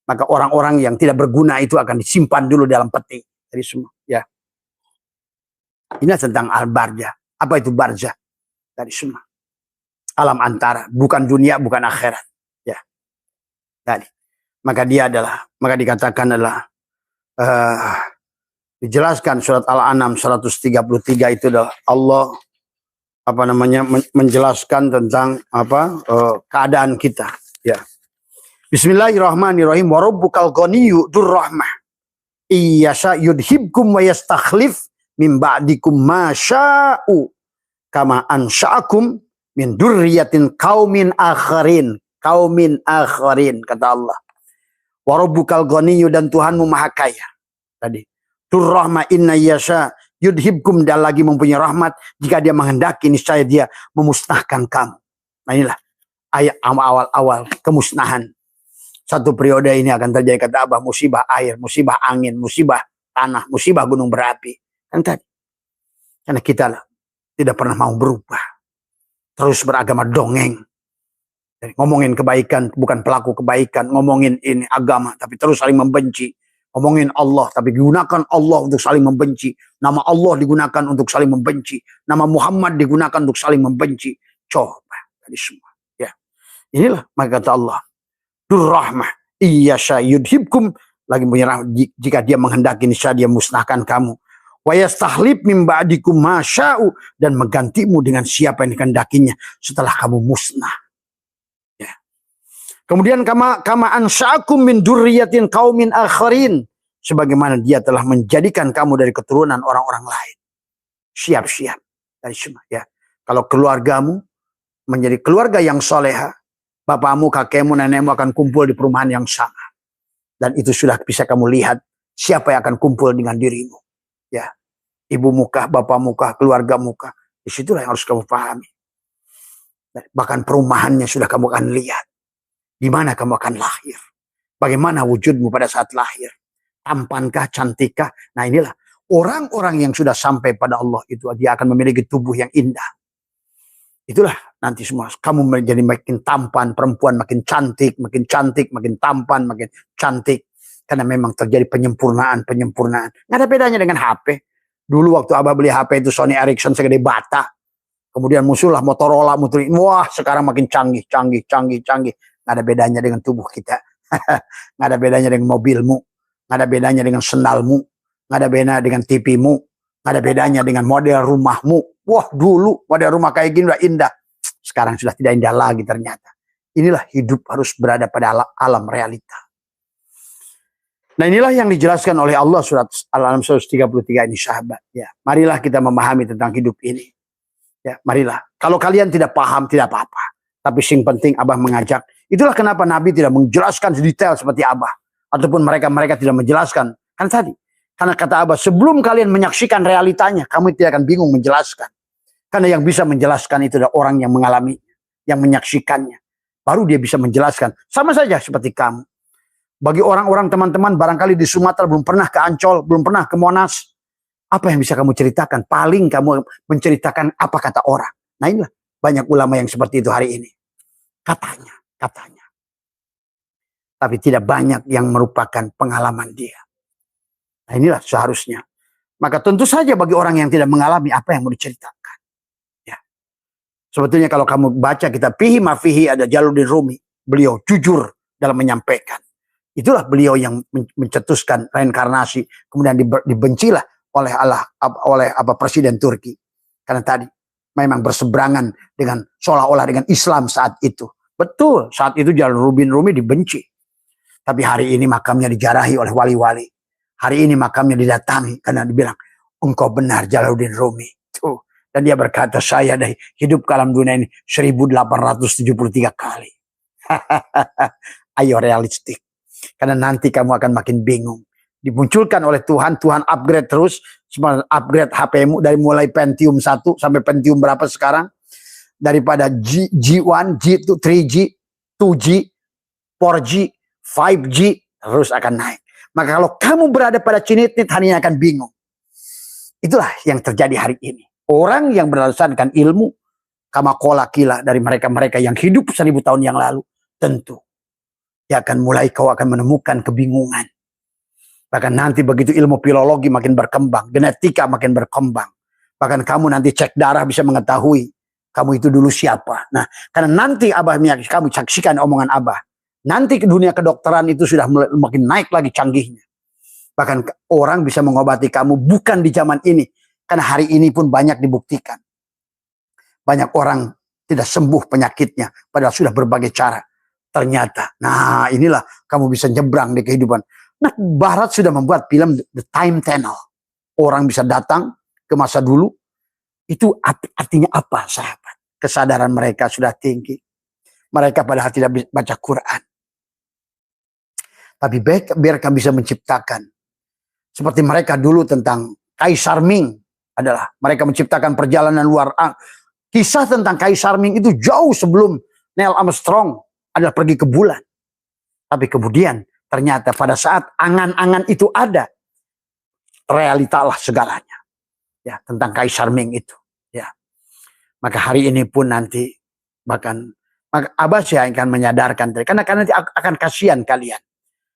Maka orang-orang yang tidak berguna itu akan disimpan dulu dalam peti. Jadi semua ya. Ini tentang al-barzah. Apa itu barzah? Dari semua. Alam antara. Bukan dunia, bukan akhirat. Ya. Tadi. Maka dia adalah. Maka dikatakan adalah. Dijelaskan surat Al-An'am 133 itu adalah Allah. Apa namanya. Menjelaskan tentang. Keadaan kita. Ya. Bismillahirrahmanirrahim. Warabbukal ghaniyyu dzur-rahmah. Iyasha yudhibkum wa yastakhlif min ba'dikum ma sya'u kama ansha'akum min dzurriyyatin qaumin akharin kata Allah. Warabbukal ghaniyyu dan Tuhanmu maha kaya. Tadi. Dzur-rahmah inna yasha yudhibkum, dia lagi mempunyai rahmat jika dia menghendaki niscaya dia memusnahkan kamu. Nah inilah ayat awal-awal kemusnahan. Satu periode ini akan terjadi kata Abah musibah air, musibah angin, musibah tanah, musibah gunung berapi. Kan tadi. Karena kita tidak pernah mau berubah. Terus beragama dongeng. Jadi, ngomongin kebaikan, bukan pelaku kebaikan. Ngomongin ini agama, tapi terus saling membenci. Ngomongin Allah, tapi digunakan Allah untuk saling membenci. Nama Allah digunakan untuk saling membenci. Nama Muhammad digunakan untuk saling membenci. Coba. Tadi semua. Ya. Inilah maka kata Allah. Dzur-rahmah iyasha yudhibkum, lagi punya rahmat jika dia menghendaki niscaya dia musnahkan kamu. Wa yastahlib min ba'dikum ma sya'u, dan menggantimu dengan siapa yang dikehendakinya setelah kamu musnah. Ya. Kemudian kama ansha'akum min dzurriyyatin qaumin akharin, sebagaimana dia telah menjadikan kamu dari keturunan orang-orang lain. Siap-siap dari semua ya. Kalau keluargamu menjadi keluarga yang soleha, bapakmu, kakekmu, nenekmu akan kumpul di perumahan yang sama. Dan itu sudah bisa kamu lihat siapa yang akan kumpul dengan dirimu. Ya, ibumu kah, bapakmu kah, keluargamu kah. Disitulah yang harus kamu pahami. Bahkan perumahannya sudah kamu akan lihat. Di mana kamu akan lahir. Bagaimana wujudmu pada saat lahir. Tampankah, cantikkah. Nah inilah orang-orang yang sudah sampai pada Allah itu. Dia akan memiliki tubuh yang indah. Itulah nanti semua. Kamu menjadi makin tampan, perempuan makin cantik, makin tampan, makin cantik. Karena memang terjadi penyempurnaan. Nggak ada bedanya dengan HP. Dulu waktu Abah beli HP itu Sony Ericsson segede bata. Kemudian musuhlah Motorola, wah sekarang makin canggih. Nggak ada bedanya dengan tubuh kita. Nggak ada bedanya dengan mobilmu. Nggak ada bedanya dengan sendalmu. Nggak ada bedanya dengan TV-mu. Nggak ada bedanya dengan model rumahmu. Wah dulu model rumah kayak gini udah indah. Sekarang sudah tidak indah lagi ternyata. Inilah hidup harus berada pada alam realita. Nah inilah yang dijelaskan oleh Allah surat Al-An'am 133 ini sahabat. Ya, marilah kita memahami tentang hidup ini. Ya, marilah. Kalau kalian tidak paham tidak apa-apa. Tapi yang penting Abah mengajak. Itulah kenapa Nabi tidak menjelaskan detail seperti Abah. Ataupun mereka tidak menjelaskan. Kan tadi. Karena kata Abah sebelum kalian menyaksikan realitanya. Kamu tidak akan bingung menjelaskan. Karena yang bisa menjelaskan itu adalah orang yang mengalami, yang menyaksikannya. Baru dia bisa menjelaskan. Sama saja seperti kamu. Bagi orang-orang teman-teman barangkali di Sumatera belum pernah ke Ancol, belum pernah ke Monas. Apa yang bisa kamu ceritakan? Paling kamu menceritakan apa kata orang. Nah inilah banyak ulama yang seperti itu hari ini. Katanya. Tapi tidak banyak yang merupakan pengalaman dia. Nah inilah seharusnya. Maka tentu saja bagi orang yang tidak mengalami apa yang mau diceritakan. Sebetulnya kalau kamu baca kitab Fihi Ma Fihi ada Jalaluddin Rumi. Beliau jujur dalam menyampaikan. Itulah beliau yang mencetuskan reinkarnasi, kemudian dibencilah oleh Allah, oleh Presiden Turki. Karena tadi memang berseberangan dengan seolah-olah dengan Islam saat itu. Betul, saat itu Jalaluddin Rumi dibenci. Tapi hari ini makamnya dijarahi oleh wali-wali. Hari ini makamnya didatangi karena dibilang, engkau benar Jalaluddin Rumi. Tuh. Dan dia berkata, saya dari hidup ke alam dunia ini 1873 kali. Ayo realistik. Karena nanti kamu akan makin bingung. Dimunculkan oleh Tuhan, Tuhan upgrade terus. Upgrade HP-mu dari mulai Pentium 1 sampai Pentium berapa sekarang. Daripada G1, G2, 3G, 2G, 4G, 5G, terus akan naik. Maka kalau kamu berada pada cinit-nit, hanya akan bingung. Itulah yang terjadi hari ini. Orang yang berdasarkan ilmu, kama kola kila dari mereka-mereka yang hidup 1000 tahun yang lalu, tentu dia akan mulai, kau akan menemukan kebingungan. Bahkan nanti begitu ilmu filologi makin berkembang, genetika makin berkembang. Bahkan kamu nanti cek darah bisa mengetahui kamu itu dulu siapa. Nah, karena nanti Abah kamu saksikan omongan Abah. Nanti ke dunia kedokteran itu sudah makin naik lagi canggihnya. Bahkan orang bisa mengobati kamu bukan di zaman ini. Karena hari ini pun banyak dibuktikan. Banyak orang tidak sembuh penyakitnya, padahal sudah berbagai cara. Ternyata, nah inilah kamu bisa nyebrang di kehidupan. Nah, Barat sudah membuat film The Time Tunnel. Orang bisa datang ke masa dulu. Itu artinya apa, sahabat? Kesadaran mereka sudah tinggi. Mereka padahal tidak bisa baca Quran. Tapi biar kami bisa menciptakan. Seperti mereka dulu tentang Kaisar Ming. Adalah mereka menciptakan perjalanan luar. Kisah tentang Kaisar Ming itu jauh sebelum Neil Armstrong adalah pergi ke bulan. Tapi kemudian ternyata pada saat angan-angan itu ada, realitalah segalanya. Ya, tentang Kaisar Ming itu. Ya. Maka hari ini pun nanti bahkan Abah saya akan menyadarkan karena nanti akan kasihan kalian.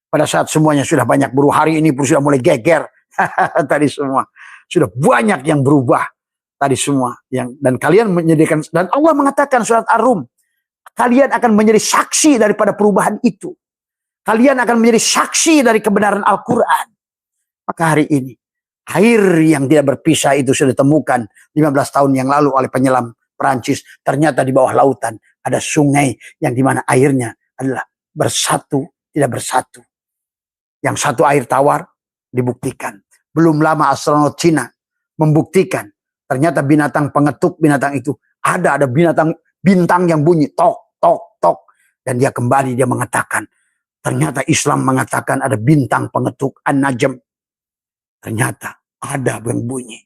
Pada saat semuanya sudah banyak berubah, hari ini pun sudah mulai geger tadi semua. Sudah banyak yang berubah tadi semua dan kalian menyediakan, dan Allah mengatakan surat Ar-Rum, kalian akan menjadi saksi daripada perubahan itu. Kalian akan menjadi saksi dari kebenaran Al-Quran. Maka hari ini, air yang tidak berpisah itu sudah ditemukan 15 tahun yang lalu oleh penyelam Perancis. Ternyata di bawah lautan ada sungai yang dimana airnya adalah bersatu, tidak bersatu. Yang satu air tawar dibuktikan. Belum lama astronot Cina membuktikan. Ternyata binatang pengetuk binatang itu ada binatang bintang yang bunyi tok tok tok, dan dia kembali dia mengatakan ternyata Islam mengatakan ada bintang pengetuk An-Najm. Ternyata ada yang bunyi.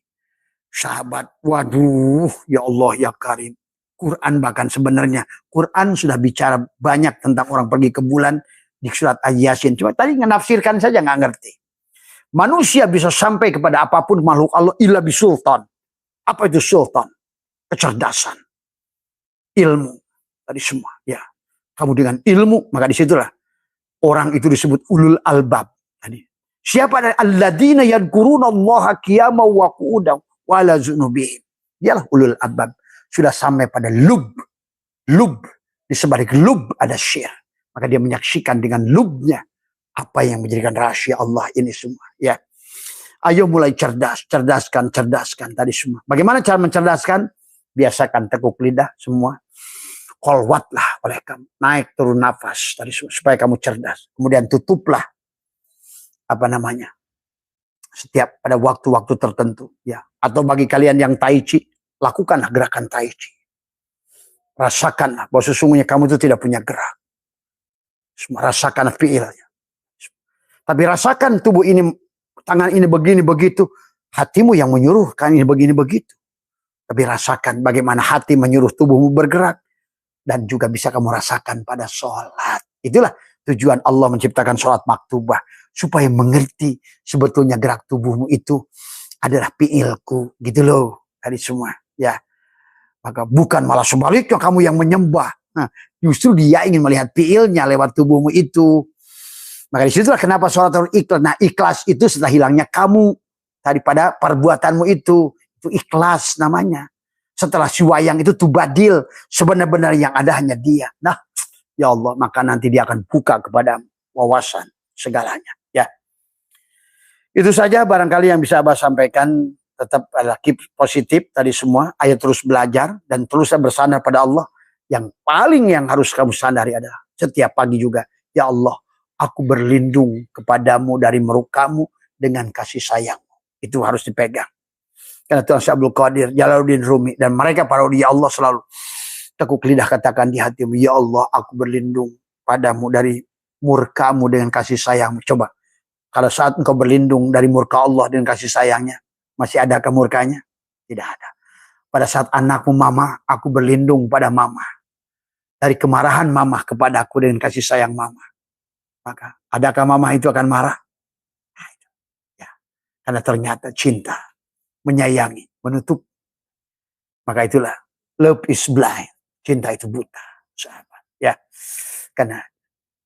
Sahabat, waduh, ya Allah ya Karim. Quran bahkan sebenarnya Quran sudah bicara banyak tentang orang pergi ke bulan di surat Yasin. Cuma tadi menafsirkan saja nggak ngerti. Manusia bisa sampai kepada apapun makhluk Allah illa bisultan. Apa itu sultan? Kecerdasan, ilmu, tadi semua. Ya, kamu dengan ilmu, maka disitulah orang itu disebut ulul albab. Tadi siapa dari alladzina yadhkuruna Allaha qiyaman wa qu'udan wa ala junubihim. Dialah ulul albab. Sudah sampai pada lub. Di sebalik lub ada syir. Maka dia menyaksikan dengan lubnya apa yang menjadikan rahasia Allah ini semua. Ya. Ayo mulai cerdaskan tadi semua. Bagaimana cara mencerdaskan? Biasakan tekuk lidah semua. Kolwatlah oleh kamu. Naik turun nafas tadi semua, supaya kamu cerdas. Kemudian tutuplah setiap pada waktu-waktu tertentu. Ya. Atau bagi kalian yang tai chi, lakukanlah gerakan tai chi. Rasakanlah bahwa sesungguhnya kamu itu tidak punya gerak. Semua rasakan fiilnya. Tapi rasakan tubuh ini, tangan ini begini begitu, hatimu yang menyuruhkan ini begini begitu. Tapi rasakan bagaimana hati menyuruh tubuhmu bergerak, dan juga bisa kamu rasakan pada sholat. Itulah tujuan Allah menciptakan sholat maktubah, supaya mengerti sebetulnya gerak tubuhmu itu adalah fiilku, gitu loh tadi semua. Ya, maka bukan malah sebaliknya kamu yang menyembah. Nah, justru dia ingin melihat fiilnya lewat tubuhmu itu. Maka disitulah kenapa sholat ikhlas. Nah, ikhlas itu setelah hilangnya kamu daripada perbuatanmu itu ikhlas namanya. Setelah si wayang itu tubadil, sebenarnya yang ada hanya dia. Nah, ya Allah, maka nanti dia akan buka kepada wawasan segalanya. Ya, itu saja barangkali yang bisa Abah sampaikan. Tetap keep positif tadi semua. Ayo terus belajar dan terus bersandar pada Allah. Yang paling yang harus kamu sandari adalah setiap pagi juga, ya Allah, aku berlindung kepadamu dari merukamu dengan kasih sayangmu. Itu harus dipegang. Karena Tuhan Syekh Abdul Qadir, Jalaluddin Rumi, dan mereka para ya Allah selalu tekuk lidah katakan di hatimu, ya Allah, aku berlindung padamu dari murkamu dengan kasih sayangmu. Coba, kalau saat engkau berlindung dari murka Allah dengan kasih sayangnya, masih adakah murkanya? Tidak ada. Pada saat anakmu mama, aku berlindung pada mama. Dari kemarahan mama kepada aku dengan kasih sayang mama. Maka, adakah mama itu akan marah? Ya, karena ternyata cinta, menyayangi, menutup. Maka itulah, love is blind. Cinta itu buta, sahabat. Ya, karena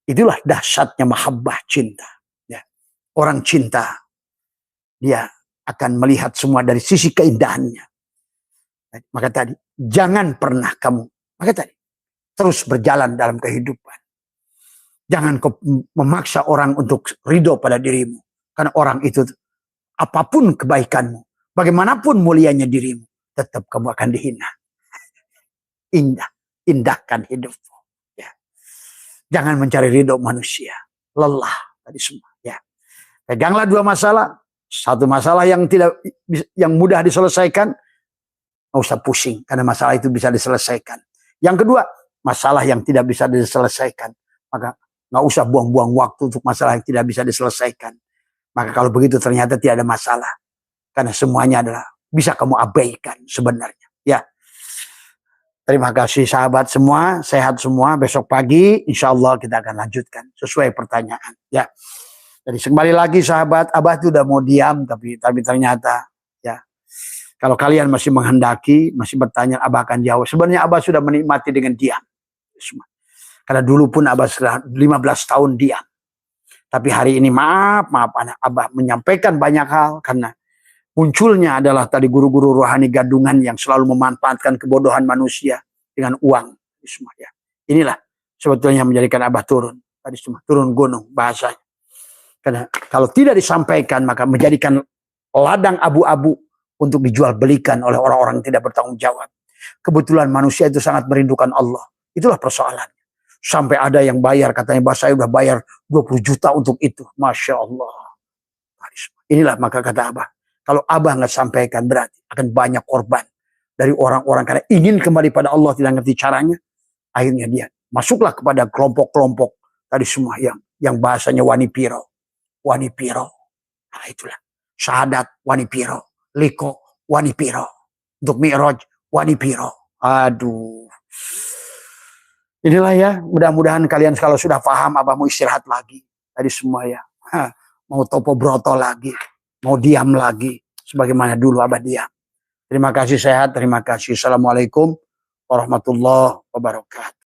itulah dahsyatnya mahabbah cinta. Ya, orang cinta, dia akan melihat semua dari sisi keindahannya. Maka tadi, jangan pernah kamu, maka tadi, terus berjalan dalam kehidupan. Jangan kau memaksa orang untuk ridho pada dirimu. Karena orang itu, apapun kebaikanmu, bagaimanapun mulianya dirimu, tetap kamu akan dihina. Indahkan hidupmu. Ya. Jangan mencari ridho manusia. Lelah tadi semua. Ya. Peganglah dua masalah. Satu masalah yang mudah diselesaikan, nggak usah pusing karena masalah itu bisa diselesaikan. Yang kedua, masalah yang tidak bisa diselesaikan, maka nggak usah buang-buang waktu untuk masalah yang tidak bisa diselesaikan. Maka kalau begitu ternyata tidak ada masalah, karena semuanya adalah bisa kamu abaikan sebenarnya. Ya, terima kasih sahabat semua, sehat semua. Besok pagi, insya Allah kita akan lanjutkan sesuai pertanyaan. Ya. Jadi kembali lagi sahabat, Abah itu udah mau diam, tapi ternyata ya, kalau kalian masih menghendaki, masih bertanya, Abah akan jawab. Sebenarnya Abah sudah menikmati dengan diam. Karena dulu pun Abah sudah 15 tahun diam. Tapi hari ini maaf Abah menyampaikan banyak hal karena munculnya adalah tadi guru-guru rohani gadungan yang selalu memanfaatkan kebodohan manusia dengan uang. Ya. Inilah sebetulnya menjadikan Abah turun. Tadi semua turun gunung bahasanya. Karena kalau tidak disampaikan maka menjadikan ladang abu-abu untuk dijual belikan oleh orang-orang yang tidak bertanggung jawab. Kebetulan manusia itu sangat merindukan Allah. Itulah persoalannya. Sampai ada yang bayar, katanya bahasa saya udah bayar 20 juta untuk itu. Masya Allah. Inilah maka kata Abah. Kalau Abah nggak sampaikan berarti akan banyak korban dari orang-orang karena ingin kembali pada Allah tidak ngerti caranya. Akhirnya dia masuklah kepada kelompok-kelompok tadi semua yang bahasanya wanipiro. Wanipiro. Nah itulah. Syahadat wanipiro. Liko wanipiro. Untuk mi'raj wanipiro. Aduh. Inilah ya. Mudah-mudahan kalian kalau sudah paham Abah mau istirahat lagi. Tadi semua ya. Mau topo broto lagi. Mau diam lagi. Sebagaimana dulu Abah diam. Terima kasih sehat. Terima kasih. Assalamualaikum warahmatullahi wabarakatuh.